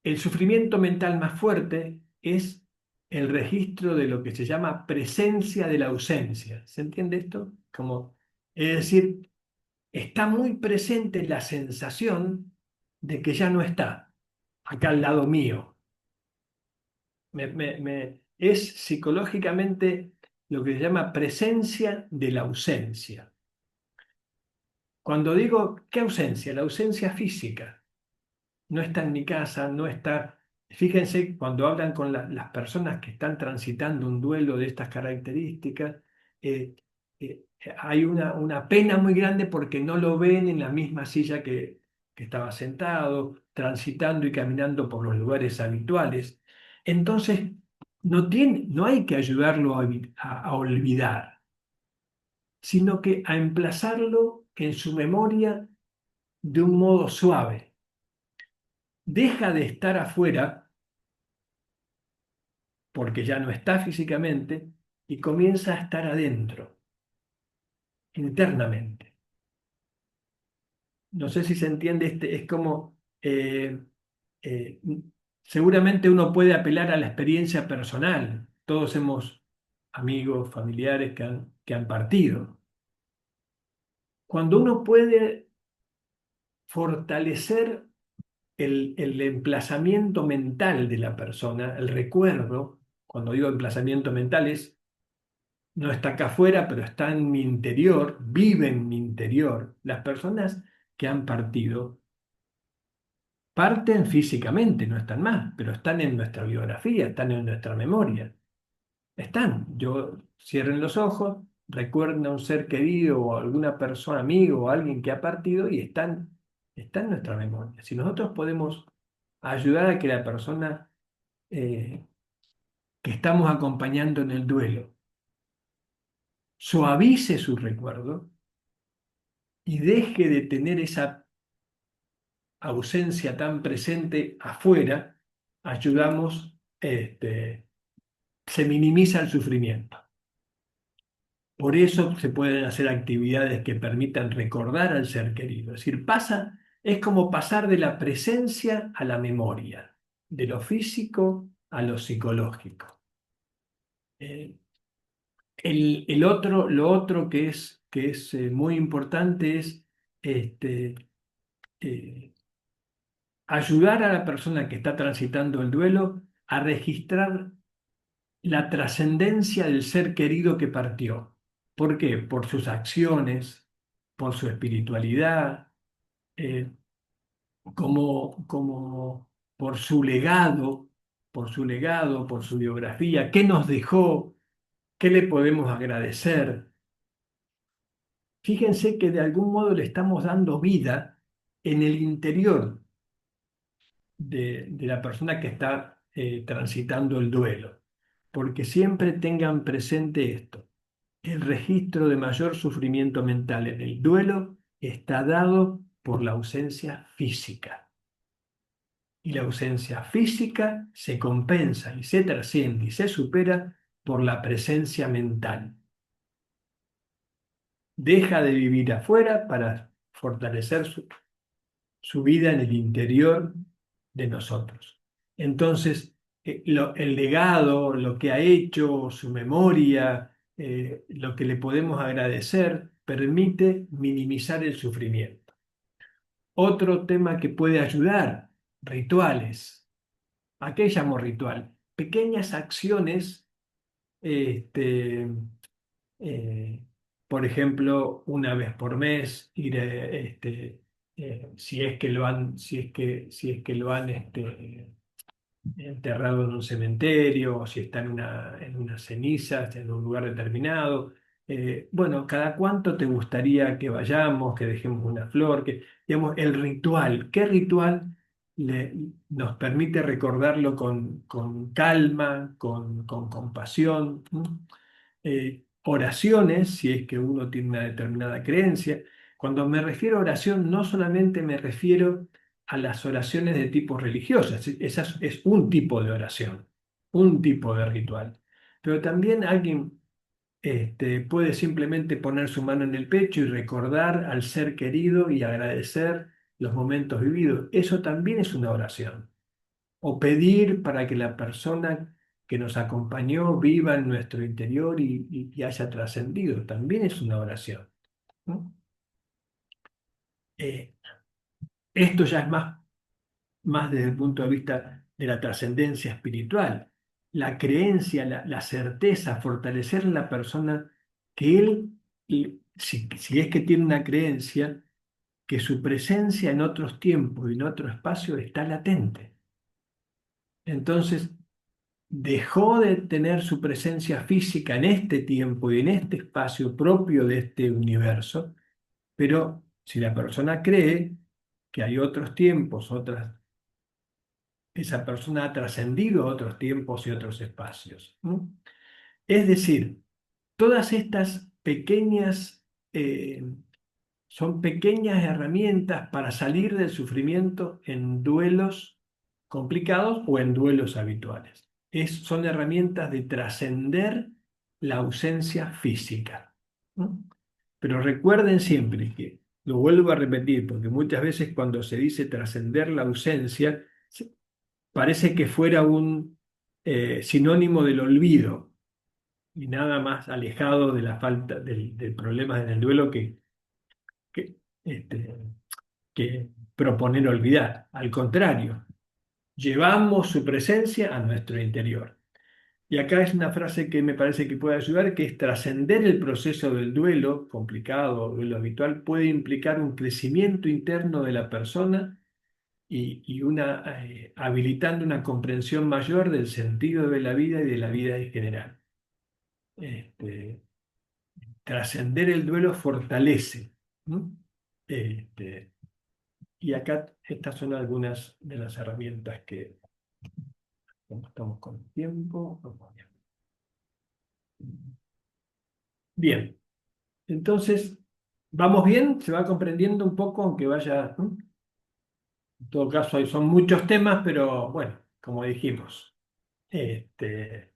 el sufrimiento mental más fuerte es el registro de lo que se llama presencia de la ausencia. ¿Se entiende esto? Es decir, está muy presente la sensación de que ya no está acá al lado mío. Es psicológicamente lo que se llama presencia de la ausencia. Cuando digo, ¿qué ausencia? La ausencia física. No está en mi casa, no está. Fíjense, cuando hablan con las personas que están transitando un duelo de estas características, eh, eh, hay una pena muy grande porque no lo ven en la misma silla que estaba sentado, transitando y caminando por los lugares habituales. Entonces, no hay que ayudarlo a olvidar, sino que a emplazarlo en su memoria de un modo suave. Deja de estar afuera porque ya no está físicamente y comienza a estar adentro, internamente. No sé si se entiende, es como Eh, eh, Seguramente uno puede apelar a la experiencia personal. Todos hemos amigos, familiares que han partido. Cuando uno puede fortalecer el emplazamiento mental de la persona, el recuerdo, cuando digo emplazamiento mental es, no está acá afuera, pero está en mi interior, vive en mi interior. Las personas que han partido parten físicamente, no están más, pero están en nuestra biografía, están en nuestra memoria. Están. Yo cierren los ojos, recuerden a un ser querido o a alguna persona, amigo o alguien que ha partido y está en nuestra memoria. Si nosotros podemos ayudar a que la persona eh, que estamos acompañando en el duelo suavice su recuerdo y deje de tener esa ausencia tan presente afuera, ayudamos, se minimiza el sufrimiento. Por eso se pueden hacer actividades que permitan recordar al ser querido. Es decir, es como pasar de la presencia a la memoria, de lo físico a lo psicológico. Eh, lo otro que es muy importante es este, eh, ayudar a la persona que está transitando el duelo a registrar la trascendencia del ser querido que partió. ¿Por qué? Por sus acciones, por su espiritualidad, eh, como por su biografía, qué nos dejó, qué le podemos agradecer. Fíjense que de algún modo le estamos dando vida en el interior de la persona que está transitando el duelo, porque siempre tengan presente esto. El registro de mayor sufrimiento mental en el duelo está dado por la ausencia física. Y la ausencia física se compensa y se trasciende y se supera por la presencia mental. Deja de vivir afuera para fortalecer su vida en el interior de nosotros. Entonces, el legado, lo que ha hecho, su memoria, lo que le podemos agradecer, permite minimizar el sufrimiento. Otro tema que puede ayudar, rituales. ¿A qué llamo ritual? Pequeñas acciones, este, eh, por ejemplo, una vez por mes, ir, si es que lo han, si es que lo han enterrado en un cementerio, o si está en unas cenizas, en un lugar determinado. Bueno, ¿cada cuánto te gustaría que vayamos, que dejemos una flor? Digamos, el ritual, ¿qué ritual nos permite recordarlo con calma, con compasión? Oraciones, si es que uno tiene una determinada creencia. Cuando me refiero a oración, no solamente me refiero a las oraciones de tipo religioso, esa es un tipo de oración, un tipo de ritual. Pero también alguien puede simplemente poner su mano en el pecho y recordar al ser querido y agradecer los momentos vividos. Eso también es una oración. O pedir para que la persona que nos acompañó viva en nuestro interior y haya trascendido. También es una oración, ¿no? Eh, Esto ya es más desde el punto de vista de la trascendencia espiritual. La creencia, la certeza, fortalecer en la persona que él, si es que tiene una creencia, que su presencia en otros tiempos y en otro espacio está latente. Entonces, dejó de tener su presencia física en este tiempo y en este espacio propio de este universo, pero si la persona cree que hay otros tiempos, esa persona ha trascendido a otros tiempos y otros espacios. ¿No? Es decir, todas estas son pequeñas herramientas para salir del sufrimiento en duelos complicados o en duelos habituales. Son herramientas de trascender la ausencia física, ¿no? Pero recuerden siempre que Lo vuelvo a repetir, porque muchas veces cuando se dice trascender la ausencia, parece que fuera un sinónimo del olvido y nada más alejado de la falta del problema en el duelo que, este, que proponer olvidar. Al contrario, llevamos su presencia a nuestro interior. Y acá es una frase que me parece que puede ayudar, que es trascender el proceso del duelo, complicado, duelo habitual, puede implicar un crecimiento interno de la persona habilitando una comprensión mayor del sentido de la vida y de la vida en general. Este, Trascender el duelo fortalece, ¿no? Este, y acá estas son algunas de las herramientas que, como estamos con el tiempo, vamos bien. Bien, entonces, ¿vamos bien? ¿Se va comprendiendo un poco, aunque vaya, ¿no? En todo caso, son muchos temas, pero bueno, como dijimos, este,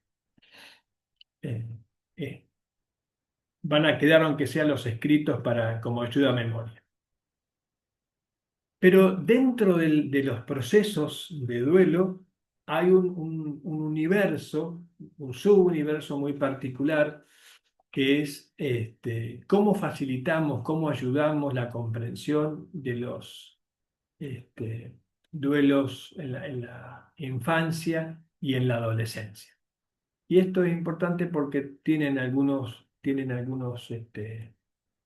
eh, eh, van a quedar, aunque sean los escritos, para, como ayuda a memoria. Pero dentro de los procesos de duelo hay un universo, un subuniverso muy particular, que es cómo facilitamos, cómo ayudamos la comprensión de los este, duelos en la infancia y en la adolescencia. Y esto es importante porque tienen algunos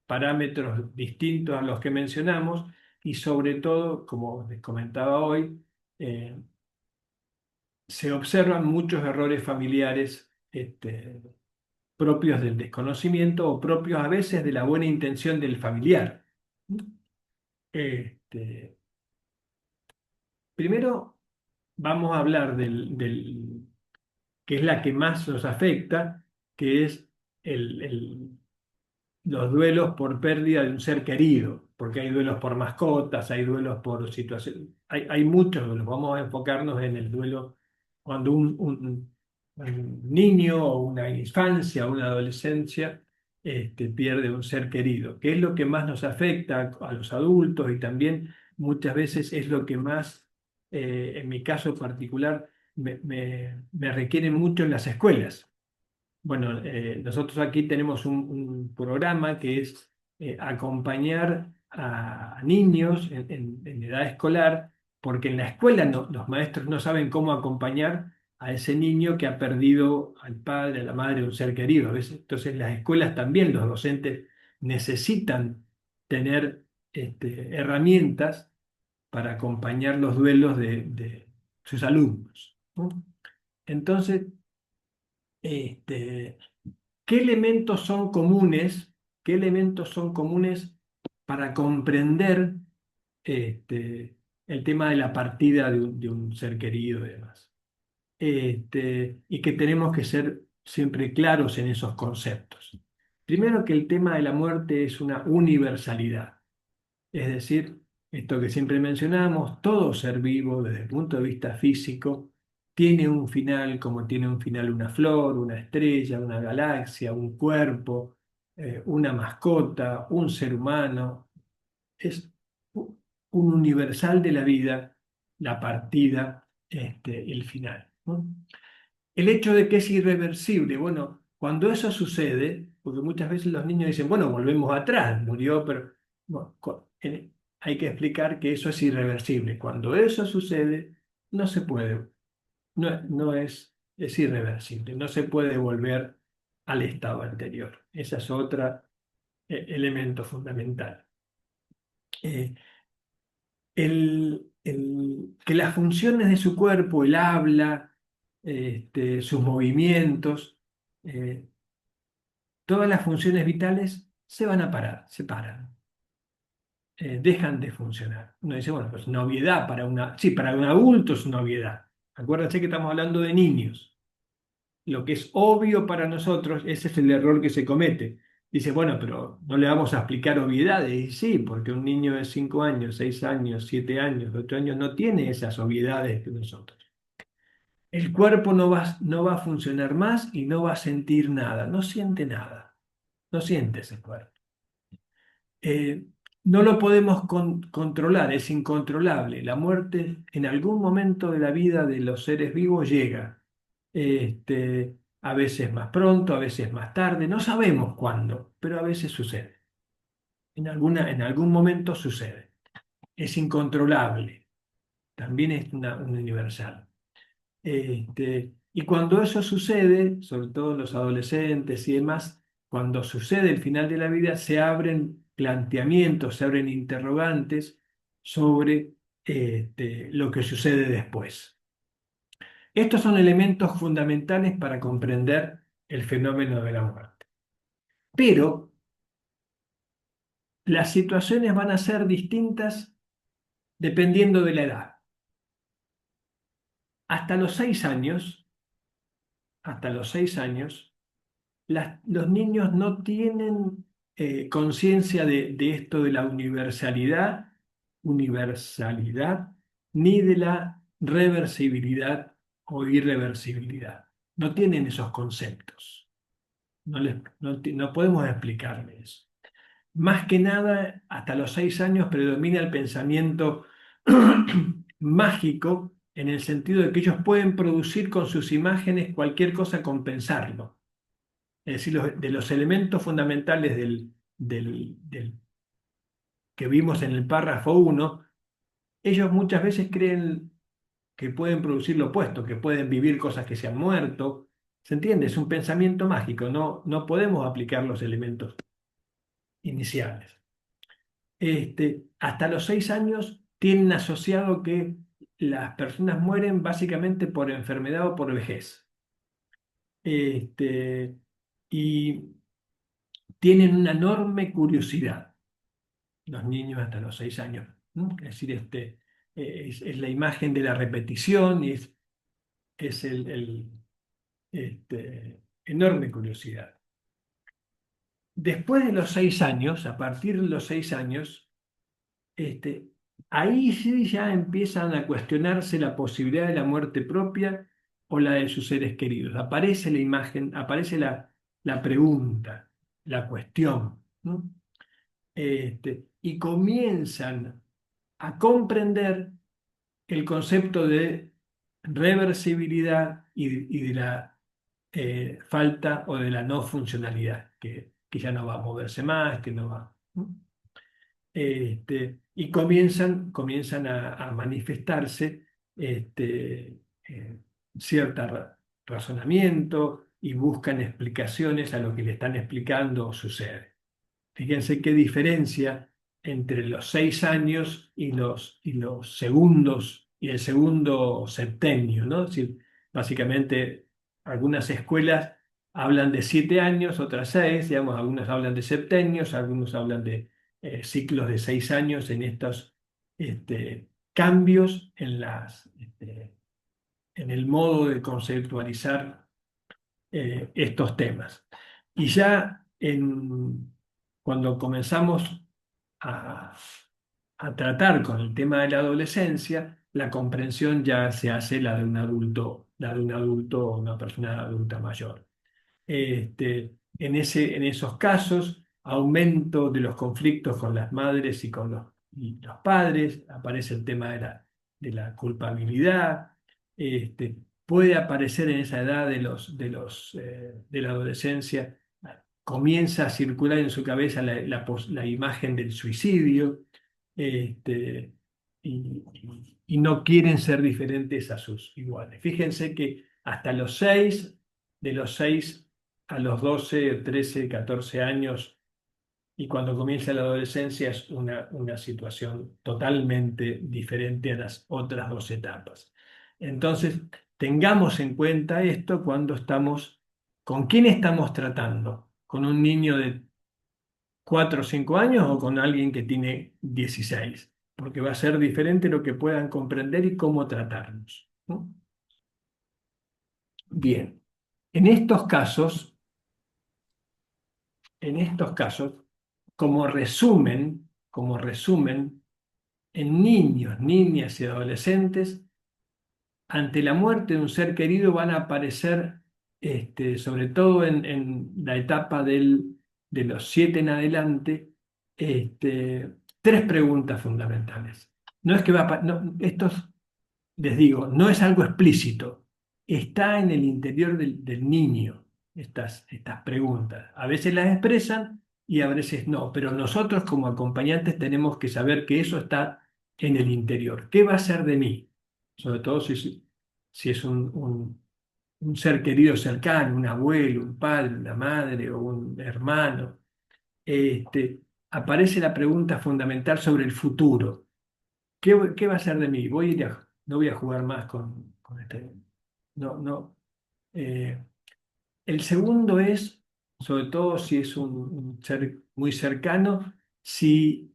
parámetros distintos a los que mencionamos y sobre todo, como les comentaba hoy, eh, se observan muchos errores familiares propios del desconocimiento o propios a veces de la buena intención del familiar. Este, Primero vamos a hablar que es la que más nos afecta, que es el, los duelos por pérdida de un ser querido, porque hay duelos por mascotas, hay duelos por situaciones, hay muchos duelos. Vamos a enfocarnos en el duelo cuando un niño o una infancia o una adolescencia pierde un ser querido, que es lo que más nos afecta a los adultos y también muchas veces es lo que más, en mi caso particular, me requiere mucho en las escuelas. Bueno, nosotros aquí tenemos un programa que es acompañar a niños en edad escolar, porque en la escuela los maestros no saben cómo acompañar a ese niño que ha perdido al padre, a la madre, un ser querido. A veces, entonces, las escuelas también, los docentes necesitan tener herramientas para acompañar los duelos de sus alumnos, ¿no? Entonces, este, ¿qué elementos son comunes? ¿Qué elementos son comunes para comprender el tema de la partida de un ser querido y demás? Y que tenemos que ser siempre claros en esos conceptos. Primero que el tema de la muerte es una universalidad. Es decir, esto que siempre mencionamos, todo ser vivo desde el punto de vista físico tiene un final como tiene un final una flor, una estrella, una galaxia, un cuerpo, una mascota, un ser humano. Es un universal de la vida, la partida, el final, ¿no? El hecho de que es irreversible, bueno, cuando eso sucede, porque muchas veces los niños dicen, bueno, volvemos atrás, murió, pero bueno, hay que explicar que eso es irreversible. Cuando eso sucede, no se puede, no es irreversible, no se puede volver al estado anterior. Ese es otro elemento fundamental. Eh, que las funciones de su cuerpo, el habla, sus movimientos, eh, todas las funciones vitales se van a parar, se paran, dejan de funcionar. Uno dice, bueno, pues una obviedad sí, para un adulto es una obviedad. Acuérdense que estamos hablando de niños. Lo que es obvio para nosotros, ese es el error que se comete. Dice, bueno, pero no le vamos a explicar obviedades. Y sí, porque un niño de 5 años, 6 años, 7 años, 8 años no tiene esas obviedades que nosotros. El cuerpo no va a funcionar más y no va a sentir nada, no siente nada, no siente ese cuerpo. no lo podemos controlar, es incontrolable. La muerte en algún momento de la vida de los seres vivos llega. A veces más pronto, a veces más tarde, no sabemos cuándo, pero a veces sucede. En algún momento sucede. Es incontrolable, también es una universal. Y cuando eso sucede, sobre todo en los adolescentes y demás, cuando sucede el final de la vida, se abren planteamientos, se abren interrogantes sobre lo que sucede después. Estos son elementos fundamentales para comprender el fenómeno de la muerte. Pero las situaciones van a ser distintas dependiendo de la edad. Hasta los 6 años, hasta los 6 años, los niños no tienen conciencia de esto de la universalidad, ni de la reversibilidad o irreversibilidad. No tienen esos conceptos. No podemos explicarles eso. Más que nada, hasta los 6 años predomina el pensamiento mágico en el sentido de que ellos pueden producir con sus imágenes cualquier cosa con pensarlo. Es decir, de los elementos fundamentales del que vimos en el párrafo 1, ellos muchas veces creen que pueden producir lo opuesto, que pueden vivir cosas que se han muerto. ¿Se entiende? Es un pensamiento mágico, no podemos aplicar los elementos iniciales. Hasta los 6 años tienen asociado que las personas mueren básicamente por enfermedad o por vejez. Y tienen una enorme curiosidad los niños hasta los 6 años, ¿no? Es decir, es la imagen de la repetición y es enorme curiosidad. Después de los 6 años, a partir de los 6 años, este, ahí sí ya empiezan a cuestionarse la posibilidad de la muerte propia o la de sus seres queridos. Aparece la imagen, aparece la pregunta, la cuestión, ¿no? Y comienzan a comprender el concepto de reversibilidad y de la falta o de la no funcionalidad, que ya no va a moverse más, que no va. ¿No? Y comienzan a manifestarse cierto razonamiento y buscan explicaciones a lo que le están explicando o sucede. Fíjense qué diferencia entre los 6 años y los segundos y el segundo septenio, ¿no? Es decir, básicamente algunas escuelas hablan de 7 años, otras 6, digamos, algunos hablan de septenios, algunos hablan de ciclos de 6 años en estos cambios en el modo de conceptualizar estos temas. Y ya cuando comenzamos a, a tratar con el tema de la adolescencia, la comprensión ya se hace la de un adulto o una persona adulta mayor. En esos casos, aumento de los conflictos con las madres y los padres, aparece el tema de la culpabilidad, puede aparecer en esa edad de la adolescencia, comienza a circular en su cabeza la imagen del suicidio, este, y no quieren ser diferentes a sus iguales. Fíjense que hasta de los 6 a los 12, 13, 14 años, y cuando comienza la adolescencia es una situación totalmente diferente a las otras dos etapas. Entonces, tengamos en cuenta esto ¿con quién estamos tratando? ¿Con un niño de 4 o 5 años o con alguien que tiene 16? Porque va a ser diferente lo que puedan comprender y cómo tratarnos, ¿no? Bien, en estos casos, en estos casos, como resumen, en niños, niñas y adolescentes, ante la muerte de un ser querido van a aparecer, sobre todo en la etapa de los 7 en adelante, tres preguntas fundamentales. No es que va a, no, estos, les digo, no es algo explícito, está en el interior del niño estas preguntas. A veces las expresan y a veces no, pero nosotros como acompañantes tenemos que saber que eso está en el interior. ¿Qué va a ser de mí? Sobre todo si es un ser querido cercano, un abuelo, un padre, una madre o un hermano. Aparece la pregunta fundamental sobre el futuro. ¿Qué va a ser de mí? No voy a jugar más con este. No, no. Eh, el segundo es, sobre todo si es un ser muy cercano, si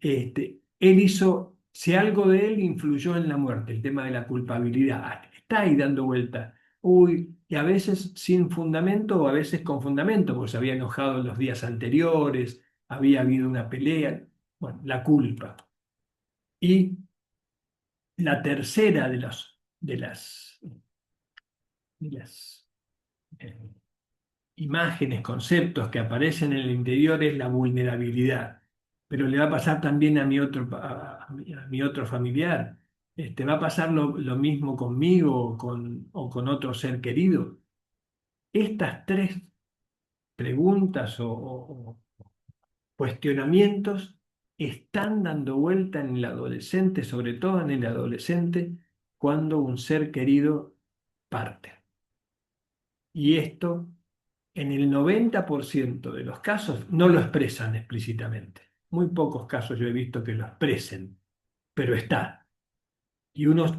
si algo de él influyó en la muerte, el tema de la culpabilidad. Está ahí dando vuelta. Uy, y a veces sin fundamento o a veces con fundamento, porque se había enojado los días anteriores, había habido una pelea. Bueno, la culpa. Y la tercera de las eh, imágenes, conceptos que aparecen en el interior es la vulnerabilidad. Pero le va a pasar también a mi otro familiar. ¿Va a pasar lo mismo conmigo o con otro ser querido? Estas tres preguntas o cuestionamientos están dando vuelta en el adolescente, sobre todo en el adolescente, cuando un ser querido parte. Y esto, en el 90% de los casos, no lo expresan explícitamente. Muy pocos casos yo he visto que lo expresen, pero está. Y eh, uno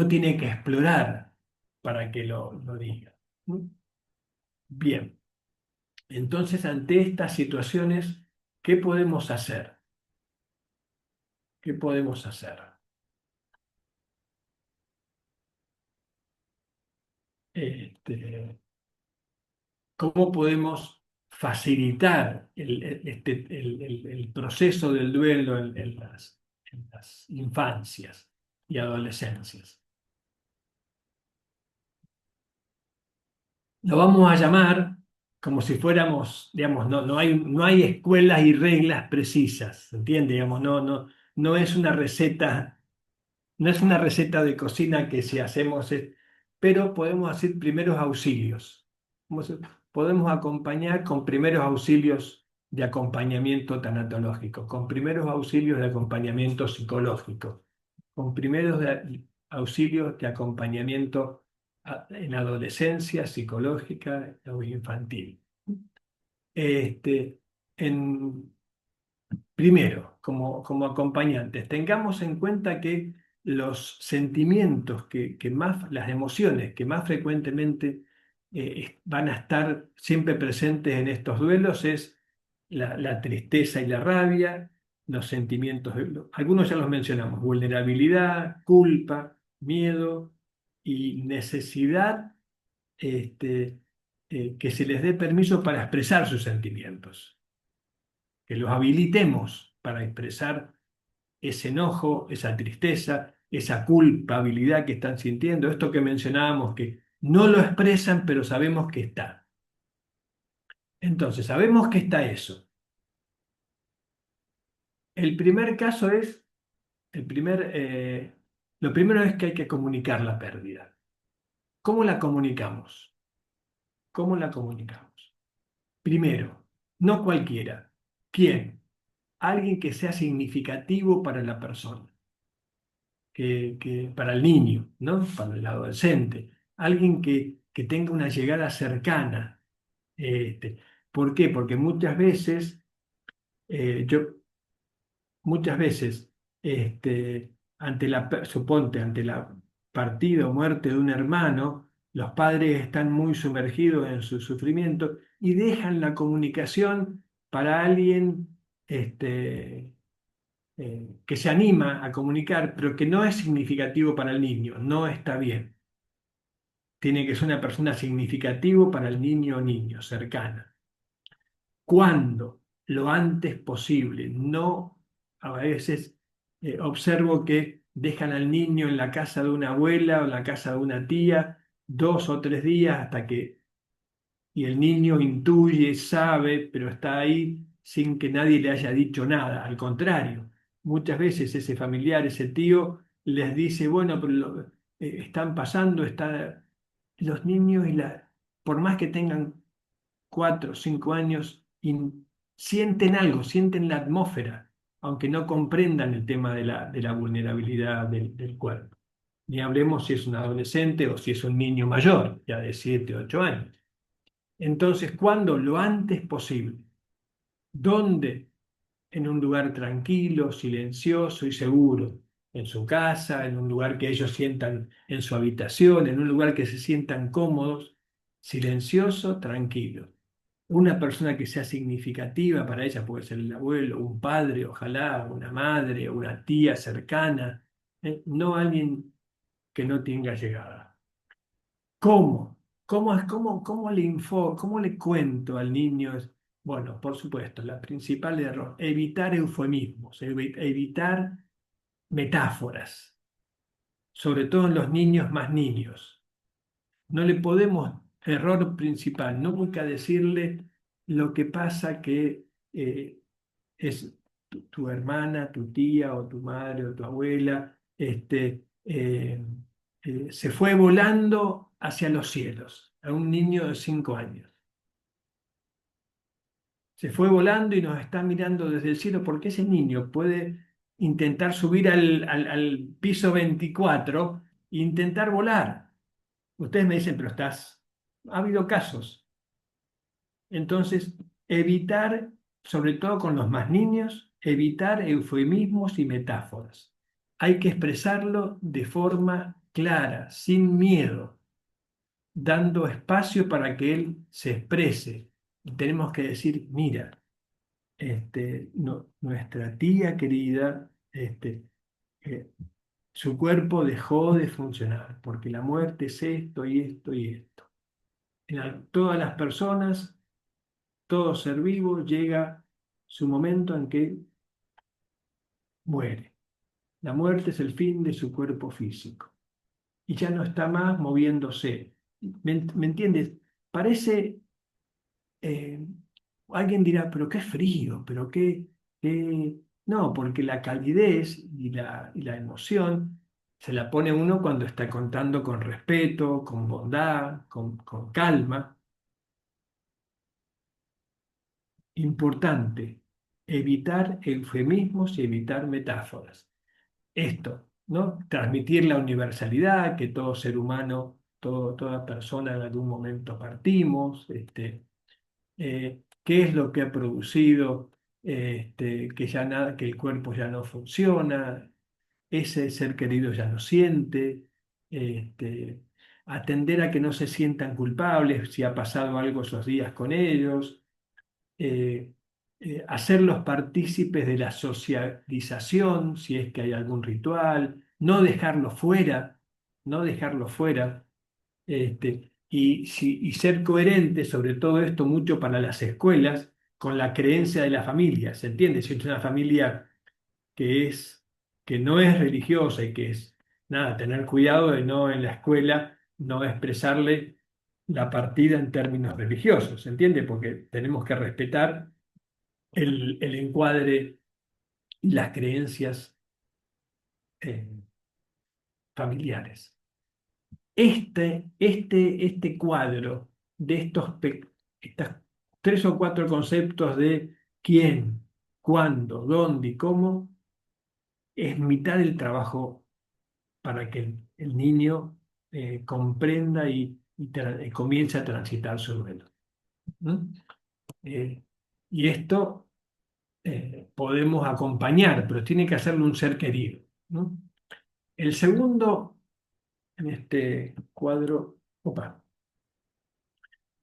tiene que explorar para que lo diga. Bien, entonces ante estas situaciones, ¿qué podemos hacer? ¿Qué podemos hacer? Este, ¿Cómo podemos facilitar el proceso del duelo en las infancias y adolescencias? Lo vamos a llamar como si fuéramos, digamos, no hay escuelas y reglas precisas, ¿se entiende? Digamos, no es una receta. No es una receta de cocina que si hacemos, pero podemos hacer primeros auxilios. Podemos podemos acompañar con primeros auxilios de acompañamiento tanatológico, con primeros auxilios de acompañamiento psicológico, con auxilios de acompañamiento en adolescencia, psicológica o infantil. Este, en, Primero, como acompañantes, tengamos en cuenta que los sentimientos las emociones que más frecuentemente van a estar siempre presentes en estos duelos es la tristeza y la rabia, los sentimientos, algunos ya los mencionamos, vulnerabilidad, culpa, miedo y necesidad que se les dé permiso para expresar sus sentimientos, que los habilitemos para expresar ese enojo, esa tristeza, esa culpabilidad que están sintiendo, esto que mencionábamos, que no lo expresan, pero sabemos que está. Entonces, sabemos que está eso. El primer caso es, el primer, lo primero es que hay que comunicar la pérdida. ¿Cómo la comunicamos? ¿Cómo la comunicamos? Primero, no cualquiera. ¿Quién? Alguien que sea significativo para la persona. Para el niño, ¿no? Para el adolescente, alguien que tenga una llegada cercana. Este, ¿Por qué? Porque muchas veces, ante la partida o muerte de un hermano, los padres están muy sumergidos en su sufrimiento y dejan la comunicación para alguien, que se anima a comunicar, pero que no es significativo para el niño, no está bien. Tiene que ser una persona significativo para el niño o niño, cercana. ¿Cuándo? Lo antes posible. No, a veces observo que dejan al niño en la casa de una abuela o en la casa de una tía 2 o 3 días y el niño intuye, sabe, pero está ahí sin que nadie le haya dicho nada. Al contrario, muchas veces ese familiar, ese tío, les dice, bueno, pero están pasando, los niños por más que tengan 4 o 5 años, sienten algo, sienten la atmósfera, aunque no comprendan el tema de la vulnerabilidad del cuerpo. Ni hablemos si es un adolescente o si es un niño mayor, ya de 7 o 8 años. Entonces, ¿cuándo? Lo antes posible. ¿Dónde? En un lugar tranquilo, silencioso y seguro. En su casa, en un lugar que ellos sientan en su habitación, en un lugar que se sientan cómodos, silencioso, tranquilo. Una persona que sea significativa para ella, puede ser el abuelo, un padre, ojalá, una madre, una tía cercana, no alguien que no tenga llegada. ¿Cómo? ¿Cómo le cuento al niño? Bueno, por supuesto, la principal error, evitar eufemismos, evitar metáforas, sobre todo en los niños más niños. No le podemos, error principal, no nunca decirle lo que pasa que es tu hermana, tu tía o tu madre o tu abuela, se fue volando hacia los cielos, a un niño de 5 años. Se fue volando y nos está mirando desde el cielo porque ese niño puede intentar subir al piso 24 e intentar volar. Ustedes me dicen, pero ha habido casos. Entonces, evitar, sobre todo con los más niños, evitar eufemismos y metáforas. Hay que expresarlo de forma clara, sin miedo, dando espacio para que él se exprese. Y tenemos que decir, mira, nuestra tía querida, eh, su cuerpo dejó de funcionar, porque la muerte es esto y esto y esto. Todas las personas, todo ser vivo, llega su momento en que muere. La muerte es el fin de su cuerpo físico y ya no está más moviéndose. ¿Me entiendes? Parece, eh, alguien dirá, pero qué frío, pero qué... No, porque la calidez y la emoción se la pone uno cuando está contando con respeto, con bondad, con calma. Importante, evitar eufemismos y evitar metáforas. Esto, ¿no? Transmitir la universalidad, que todo ser humano, toda persona en algún momento partimos, qué es lo que ha producido que ya nada, que el cuerpo ya no funciona, ese ser querido ya no siente, este, atender a que no se sientan culpables si ha pasado algo esos días con ellos, eh, hacerlos partícipes de la socialización, si es que hay algún ritual, no dejarlo fuera, no dejarlo fuera, y ser coherente sobre todo esto mucho para las escuelas con la creencia de la familia, ¿se entiende? Si es una familia que es, que no es religiosa y que es, nada, tener cuidado de no en la escuela no expresarle la partida en términos religiosos, ¿se entiende? Porque tenemos que respetar el encuadre y las creencias eh, familiares. Este cuadro de estas 3 o 4 conceptos de quién, cuándo, dónde y cómo es mitad del trabajo para que el niño comprenda y comience a transitar su duelo. ¿Mm? Eh, y esto podemos acompañar, pero tiene que hacerlo un ser querido, ¿no? El segundo, en este cuadro, opa,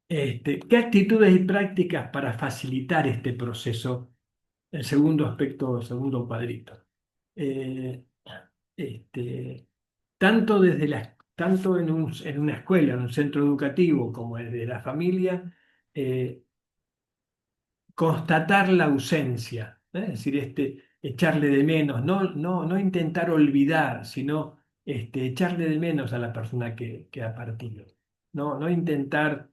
¿qué actitudes y prácticas para facilitar este proceso? El segundo aspecto, el segundo cuadrito. Eh, este, tanto en una escuela, en un centro educativo, como desde la familia, eh, constatar la ausencia, ¿eh? Es decir, echarle de menos, no intentar olvidar, sino echarle de menos a la persona que ha partido, no intentar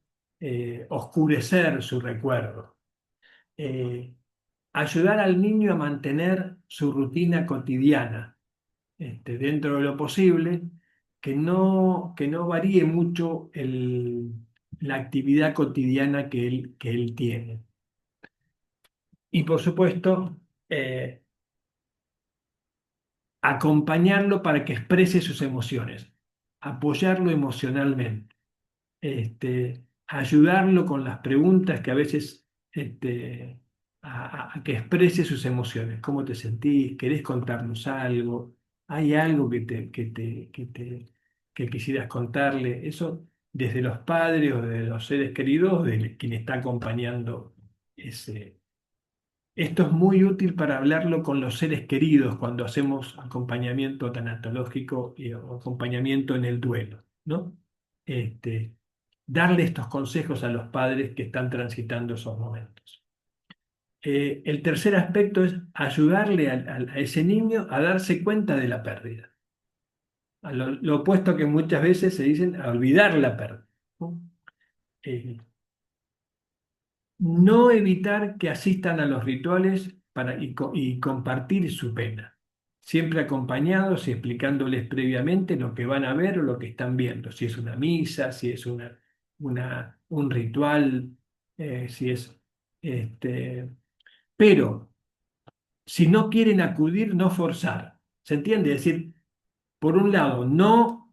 oscurecer su recuerdo. ayudar al niño a mantener su rutina cotidiana, dentro de lo posible, que no varíe mucho la actividad cotidiana que él tiene. Y por supuesto, eh, acompañarlo para que exprese sus emociones, apoyarlo emocionalmente, ayudarlo con las preguntas que a veces, a que exprese sus emociones. ¿Cómo te sentís? ¿Querés contarnos algo? ¿Hay algo que quisieras contarle? Eso desde los padres o de los seres queridos de quien está acompañando ese. Esto es muy útil para hablarlo con los seres queridos cuando hacemos acompañamiento tanatológico o acompañamiento en el duelo, ¿no? Este, darle estos consejos a los padres que están transitando esos momentos. El tercer aspecto es ayudarle a ese niño a darse cuenta de la pérdida. A lo opuesto que muchas veces se dicen a olvidar la pérdida, ¿no? Eh, No evitar que asistan a los rituales y compartir su pena, siempre acompañados y explicándoles previamente lo que van a ver o lo que están viendo, si es una misa, si es un ritual, si es... Este, pero si no quieren acudir, no forzar. ¿Se entiende? Es decir, por un lado, no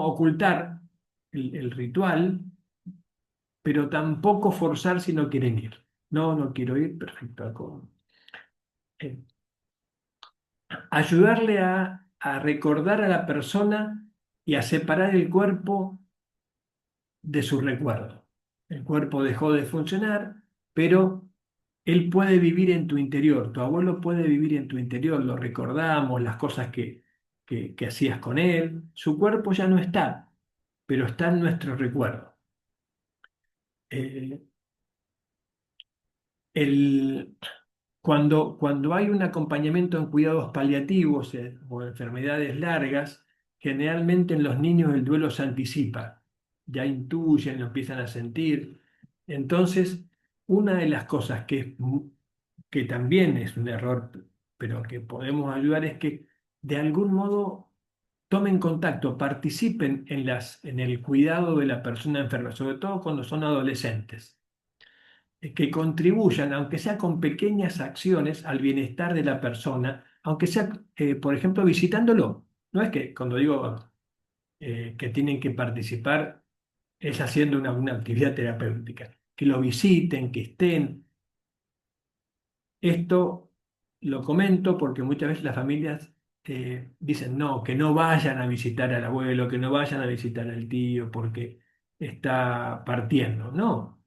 ocultar el ritual, pero tampoco forzar si no quieren ir. No, no quiero ir, perfecto. Eh, ayudarle a recordar a la persona y a separar el cuerpo de su recuerdo. El cuerpo dejó de funcionar, pero él puede vivir en tu interior. Tu abuelo puede vivir en tu interior. Lo recordamos, las cosas que hacías con él. Su cuerpo ya no está, pero está en nuestro recuerdo. Eh, el, cuando hay un acompañamiento en cuidados paliativos o enfermedades largas, generalmente en los niños el duelo se anticipa, ya intuyen, lo empiezan a sentir. Entonces, una de las cosas que también es un error, pero que podemos ayudar es que de algún modo tomen contacto, participen en el cuidado de la persona enferma, sobre todo cuando son adolescentes, que contribuyan, aunque sea con pequeñas acciones, al bienestar de la persona, aunque sea, por ejemplo, visitándolo. No es que cuando digo que tienen que participar, es haciendo una actividad terapéutica, que lo visiten, que estén. Esto lo comento porque muchas veces las familias dicen no, que no vayan a visitar al abuelo, que no vayan a visitar al tío porque está partiendo. No,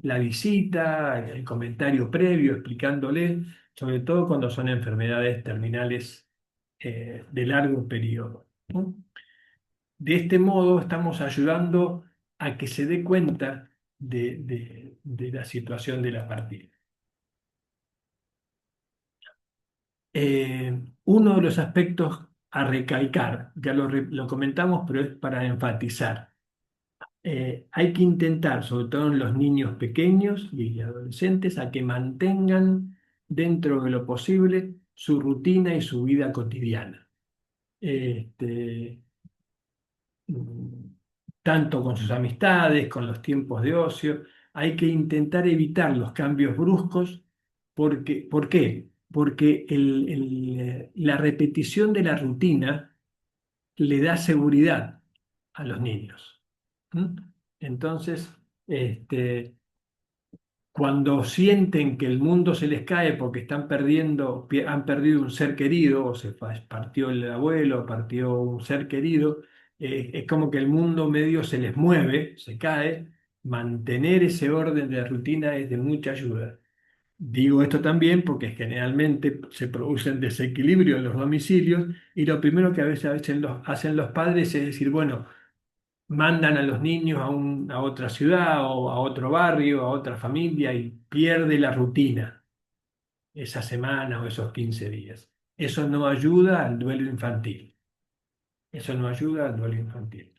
la visita, el comentario previo explicándole, sobre todo cuando son enfermedades terminales de largo periodo, ¿no? De este modo estamos ayudando a que se dé cuenta de la situación de la partida. Uno de los aspectos a recalcar, ya lo comentamos, pero es para enfatizar. Hay que intentar, sobre todo en los niños pequeños y adolescentes, a que mantengan dentro de lo posible su rutina y su vida cotidiana. Este, mm, tanto con sus amistades, con los tiempos de ocio. Hay que intentar evitar los cambios bruscos. ¿Por qué? Porque la repetición de la rutina le da seguridad a los niños. ¿Mm? Entonces, este, cuando sienten que el mundo se les cae porque han perdido un ser querido, o partió el abuelo, partió un ser querido, es como que el mundo medio se les mueve, se cae. Mantener ese orden de rutina es de mucha ayuda. Digo esto también porque generalmente se producen desequilibrios en los domicilios y lo primero que a veces hacen los padres es decir, bueno, mandan a los niños a otra ciudad o a otro barrio, a otra familia y pierde la rutina esa semana o esos 15 días. Eso no ayuda al duelo infantil. Eso no ayuda al duelo infantil.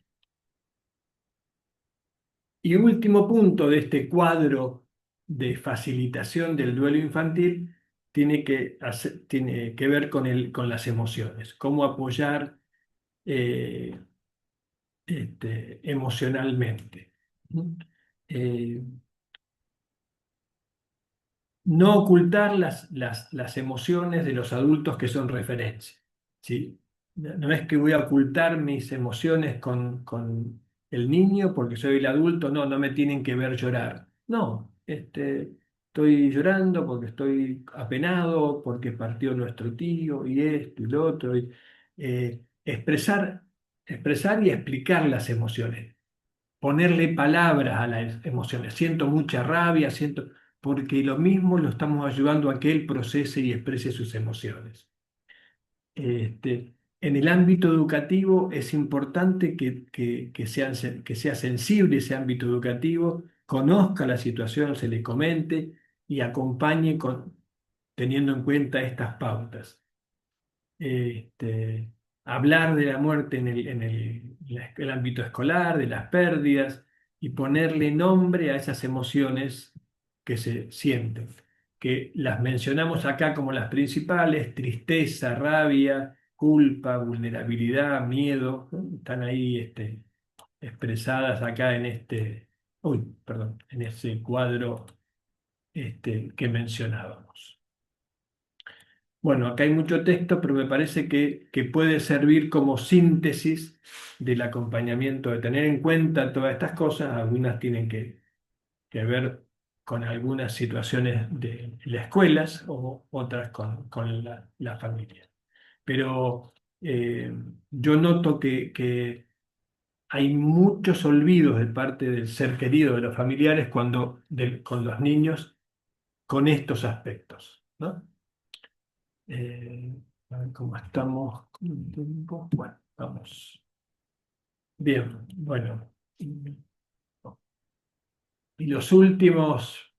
Y último punto de este cuadro de facilitación del duelo infantil tiene que ver con las emociones, cómo apoyar eh, emocionalmente. ¿Mm? Eh, no ocultar las emociones de los adultos que son referencia, ¿sí? No es que voy a ocultar mis emociones con el niño porque soy el adulto, no, no me tienen que ver llorar. No, estoy llorando porque estoy apenado, porque partió nuestro tío y esto y lo otro. Expresar y explicar las emociones, ponerle palabras a las emociones. Siento mucha rabia, porque lo mismo lo estamos ayudando a que él procese y exprese sus emociones. En el ámbito educativo es importante que sea sensible ese ámbito educativo, conozca la situación, se le comente y acompañe teniendo en cuenta estas pautas. Hablar de la muerte el ámbito escolar, de las pérdidas, y ponerle nombre a esas emociones que se sienten, que las mencionamos acá como las principales: tristeza, rabia, culpa, vulnerabilidad, miedo, ¿no? Están ahí expresadas acá perdón, en ese cuadro que mencionábamos. Bueno, acá hay mucho texto, pero me parece que puede servir como síntesis del acompañamiento, de tener en cuenta todas estas cosas. Algunas tienen que ver con algunas situaciones de las escuelas o otras con la familia. Pero eh, yo noto que hay muchos olvidos de parte del ser querido de los familiares con los niños con estos aspectos, ¿no? A ver cómo estamos con el tiempo. Bueno, vamos. Bien, bueno. Y los últimos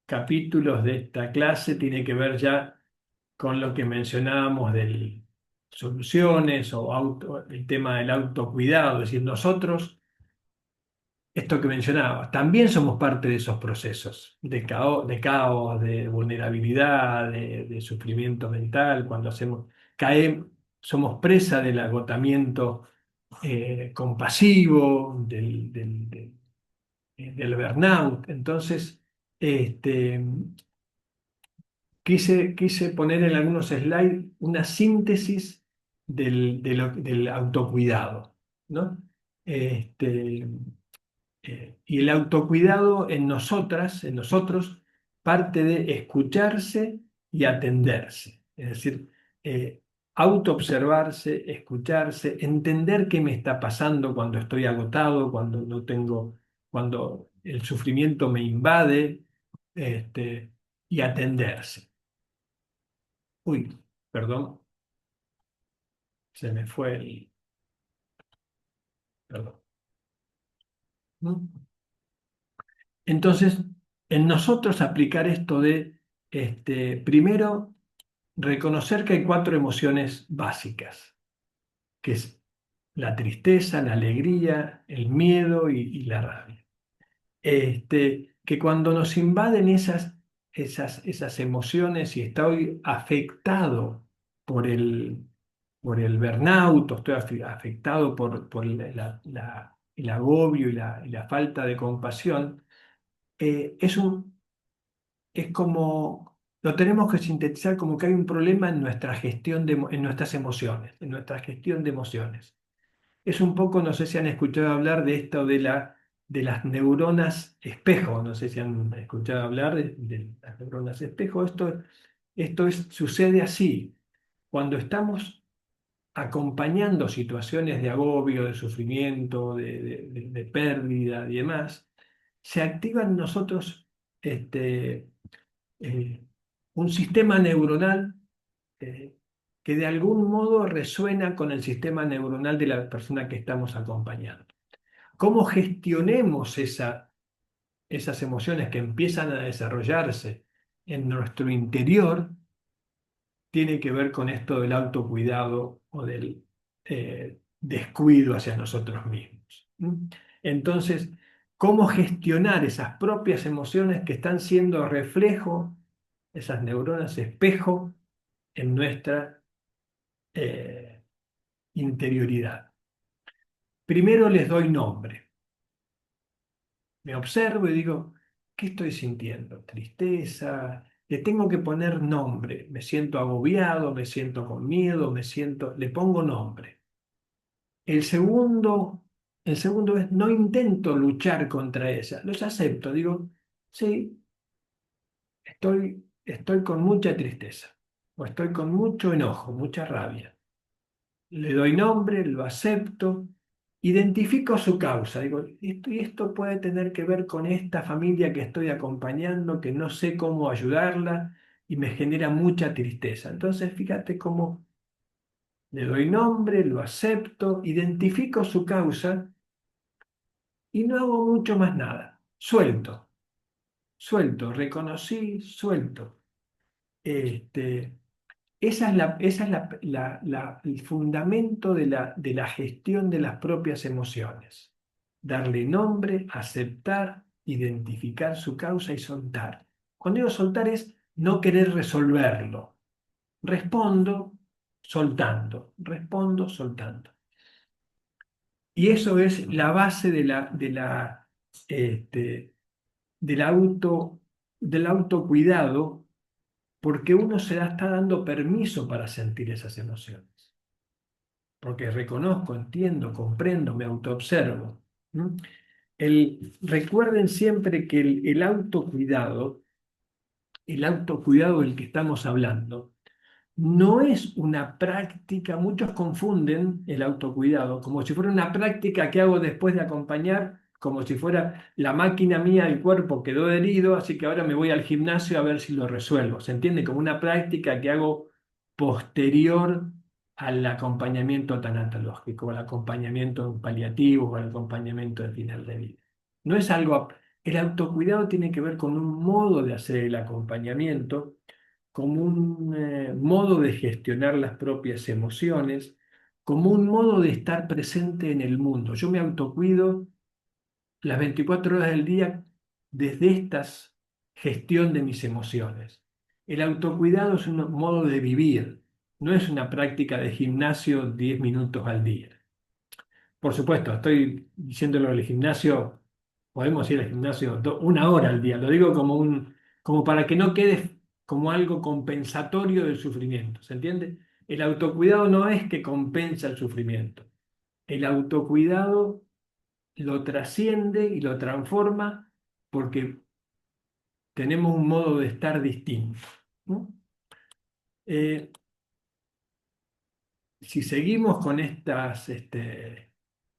capítulos de esta clase tienen que ver ya con lo que mencionábamos de soluciones o el tema del autocuidado. Es decir, nosotros, esto que mencionaba, también somos parte de esos procesos de caos, de vulnerabilidad, de sufrimiento mental. Cuando caemos, somos presa del agotamiento compasivo, del burnout. Entonces, este, quise poner en algunos slides una síntesis del autocuidado, ¿no? Este, y el autocuidado en nosotros, parte de escucharse y atenderse. Es decir, autoobservarse, escucharse, entender qué me está pasando cuando estoy agotado, cuando no tengo, cuando el sufrimiento me invade, y atenderse. Uy, perdón, se me fue perdón. ¿No? Entonces, en nosotros aplicar esto de, primero, reconocer que hay cuatro emociones básicas, que es la tristeza, la alegría, el miedo y la rabia. Que cuando nos invaden esas emociones y estoy afectado por el burnout, o estoy afectado por el agobio y la falta de compasión, eh, es un, es como, lo tenemos que sintetizar como que hay un problema en nuestra gestión en nuestras emociones, en nuestra gestión de emociones. Es un poco, no sé si han escuchado hablar de esto de las neuronas espejo, no sé si han escuchado hablar de las neuronas espejo. Sucede así. Cuando estamos acompañando situaciones de agobio, de sufrimiento, de pérdida y demás, se activa en nosotros eh, un sistema neuronal eh, que de algún modo resuena con el sistema neuronal de la persona que estamos acompañando. ¿Cómo gestionemos esas emociones que empiezan a desarrollarse en nuestro interior? Tiene que ver con esto del autocuidado o del descuido hacia nosotros mismos. ¿Mm? Entonces, cómo gestionar esas propias emociones que están siendo reflejo, esas neuronas espejo en nuestra eh, interioridad. Primero les doy nombre. Me observo y digo, ¿qué estoy sintiendo? Tristeza. Le tengo que poner nombre. Me siento agobiado, me siento con miedo, le pongo nombre. El segundo, el segundo es, no intento luchar contra ella. Los acepto. Digo, sí, estoy con mucha tristeza. O estoy con mucho enojo, mucha rabia. Le doy nombre, lo acepto, identifico su causa. Digo, y esto puede tener que ver con esta familia que estoy acompañando, que no sé cómo ayudarla y me genera mucha tristeza. Entonces, fíjate cómo le doy nombre, lo acepto, identifico su causa y no hago mucho más nada. Suelto, suelto, reconocí, suelto. Este, esa es el fundamento de la gestión de las propias emociones. Darle nombre, aceptar, identificar su causa y soltar. Cuando digo soltar es no querer resolverlo. Respondo soltando, respondo soltando. Y eso es la base este, del del autocuidado, porque uno está dando permiso para sentir esas emociones. Porque reconozco, entiendo, comprendo, me autoobservo. ¿Mm? Recuerden siempre que el autocuidado del que estamos hablando, no es una práctica. Muchos confunden el autocuidado como si fuera una práctica que hago después de acompañar, como si fuera la máquina mía, el cuerpo quedó herido, así que ahora me voy al gimnasio a ver si lo resuelvo. ¿Se entiende? Como una práctica que hago posterior al acompañamiento tanatológico, al acompañamiento paliativo o al acompañamiento de final de vida. No es algo. El autocuidado tiene que ver con un modo de hacer el acompañamiento, como un modo de gestionar las propias emociones, como un modo de estar presente en el mundo. Yo me autocuido las 24 horas del día desde esta gestión de mis emociones. El autocuidado es un modo de vivir, no es una práctica de gimnasio 10 minutos al día. Por supuesto, estoy diciéndolo del gimnasio, podemos ir al gimnasio una hora al día, lo digo como para que no quede como algo compensatorio del sufrimiento, ¿se entiende? El autocuidado no es que compensa el sufrimiento, el autocuidado lo trasciende y lo transforma porque tenemos un modo de estar distinto, ¿no? Eh, si seguimos con estas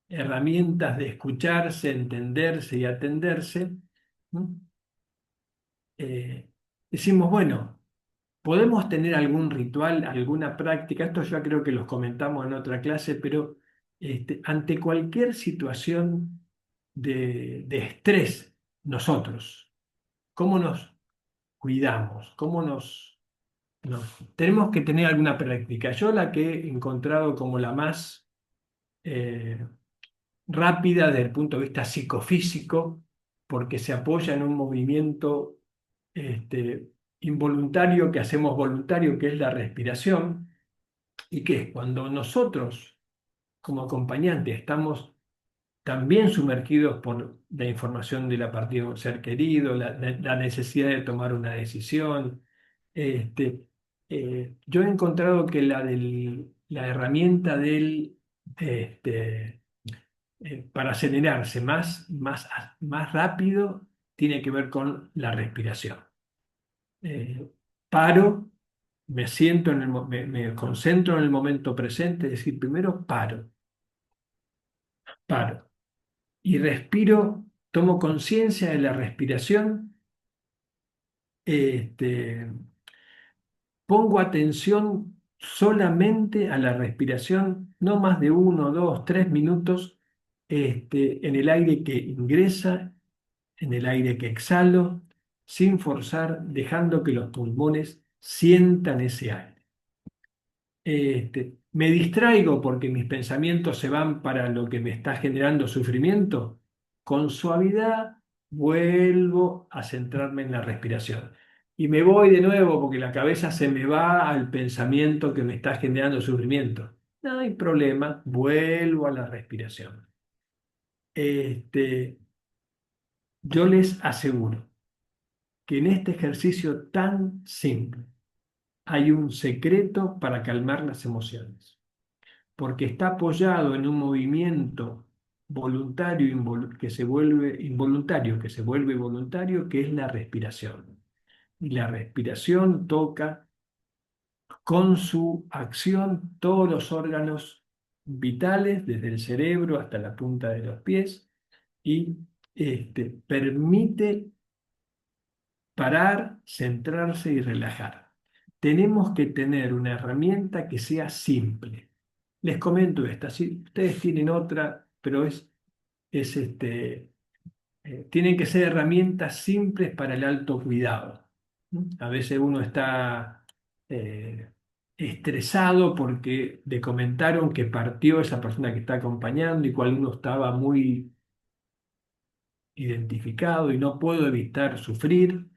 herramientas de escucharse, entenderse y atenderse, ¿no? Decimos, bueno, podemos tener algún ritual, alguna práctica, esto ya creo que los comentamos en otra clase, pero ante cualquier situación de estrés, nosotros, ¿cómo nos cuidamos? Tenemos que tener alguna práctica? Yo la que he encontrado como la más eh, rápida desde el punto de vista psicofísico, porque se apoya en un movimiento este, involuntario que hacemos voluntario, que es la respiración, y que es cuando nosotros, como acompañantes, estamos también sumergidos por la información de la partida de un ser querido, la necesidad de tomar una decisión. Este, yo he encontrado que la herramienta este, para acelerarse más rápido tiene que ver con la respiración. Eh, Paro, me siento me concentro en el momento presente, es decir, primero paro y respiro, tomo conciencia de la respiración, este, pongo atención solamente a la respiración, no más de 1, 2, 3 minutos, en el aire que ingresa, en el aire que exhalo, sin forzar, dejando que los pulmones sientan ese aire. Me distraigo porque mis pensamientos se van para lo que me está generando sufrimiento. con suavidad vuelvo a centrarme en la respiración. Y me voy de nuevo porque la cabeza se me va al pensamiento que me está generando sufrimiento. No hay problema, vuelvo a la respiración. Este, yo les aseguro que en este ejercicio tan simple hay un secreto para calmar las emociones, porque está apoyado en un movimiento voluntario que se vuelve involuntario, que se vuelve voluntario, que es la respiración. Y la respiración toca con su acción todos los órganos vitales, desde el cerebro hasta la punta de los pies, y permite parar, centrarse y relajar. Tenemos que tener una herramienta que sea simple. Les comento esta, si ustedes tienen otra, pero tienen que ser herramientas simples para el autocuidado. A veces uno está eh, estresado porque le comentaron que partió esa persona que está acompañando y cual uno estaba muy identificado y no puedo evitar sufrir,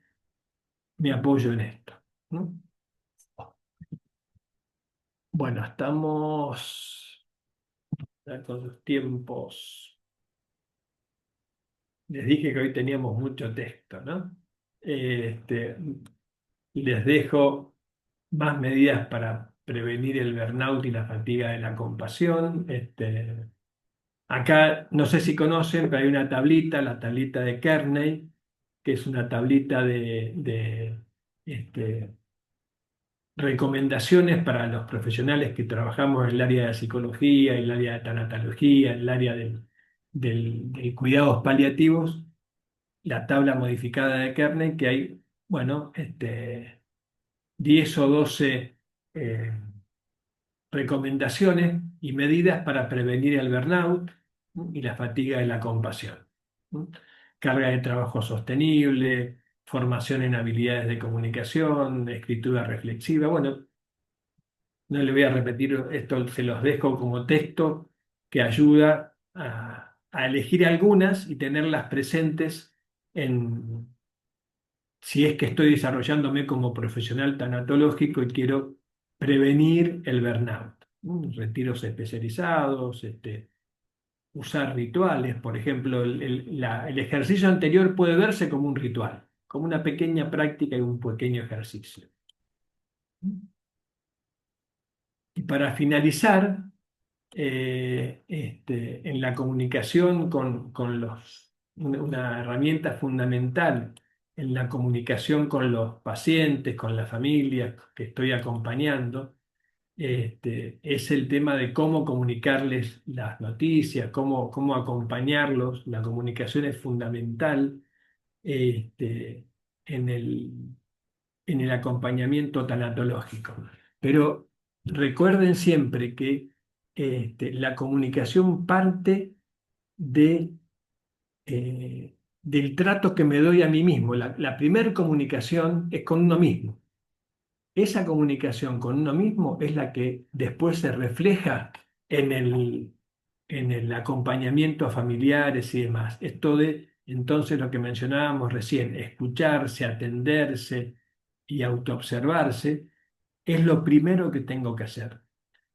me apoyo en esto. ¿No? Bueno, estamos ya con los tiempos. Les dije que hoy teníamos mucho texto, ¿no? Este, les dejo más medidas para prevenir el burnout y la fatiga de la compasión. Acá, no sé si conocen, pero hay una tablita, la tablita de Kearney, que es una tablita este, recomendaciones para los profesionales que trabajamos en el área de psicología, en el área de tanatología, en el área de cuidados paliativos, la tabla modificada de Kearney, que hay, bueno, 10 o 12 eh, recomendaciones y medidas para prevenir el burnout, ¿no? Y la fatiga de la compasión, ¿no? Carga de trabajo sostenible, formación en habilidades de comunicación, escritura reflexiva. Bueno, no le voy a repetir esto, se los dejo como texto que ayuda a elegir algunas y tenerlas presentes en, si es que estoy desarrollándome como profesional tanatológico y quiero prevenir el burnout. Retiros especializados, usar rituales, por ejemplo, el ejercicio anterior puede verse como un ritual, como una pequeña práctica y un pequeño ejercicio. Y para finalizar, en la comunicación con una herramienta fundamental en la comunicación con los pacientes, con la familia que estoy acompañando, es el tema de cómo comunicarles las noticias, cómo acompañarlos. La comunicación es fundamental en el acompañamiento tanatológico. Pero recuerden siempre que la comunicación parte de, del trato que me doy a mí mismo. La primera comunicación es con uno mismo. Esa comunicación con uno mismo es la que después se refleja en el acompañamiento a familiares y demás. Esto de, entonces, lo que mencionábamos recién, escucharse, atenderse y autoobservarse, es lo primero que tengo que hacer.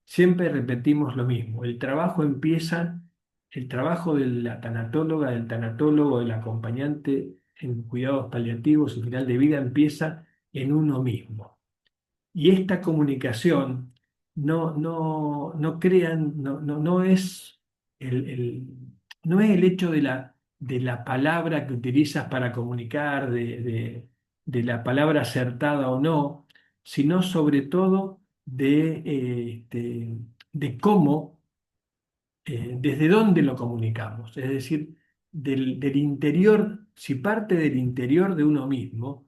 Siempre repetimos lo mismo. El trabajo de la tanatóloga, del tanatólogo, del acompañante en cuidados paliativos y final de vida empieza en uno mismo. Y esta comunicación no crean, no es no es el hecho de la palabra que utilizas para comunicar, de la palabra acertada o no, sino sobre todo de cómo desde dónde lo comunicamos, es decir, del interior, si parte del interior de uno mismo,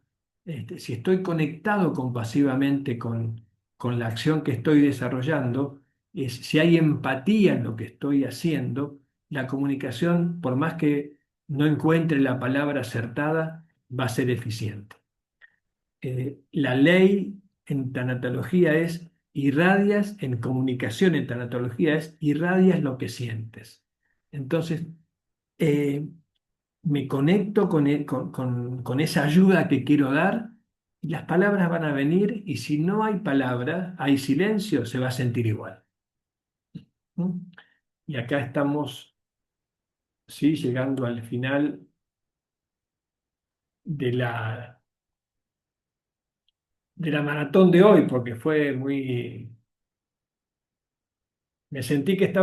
si estoy conectado compasivamente con la acción que estoy desarrollando, si hay empatía en lo que estoy haciendo, la comunicación, por más que no encuentre la palabra acertada, va a ser eficiente. La ley en tanatología es irradias, en comunicación en tanatología es irradias lo que sientes. Entonces, eh, me conecto con esa ayuda que quiero dar y las palabras van a venir y si no hay palabras, hay silencio, se va a sentir igual. ¿Mm? Y acá estamos, sí, llegando al final de de la maratón de hoy, porque fue muy, me sentí que estaba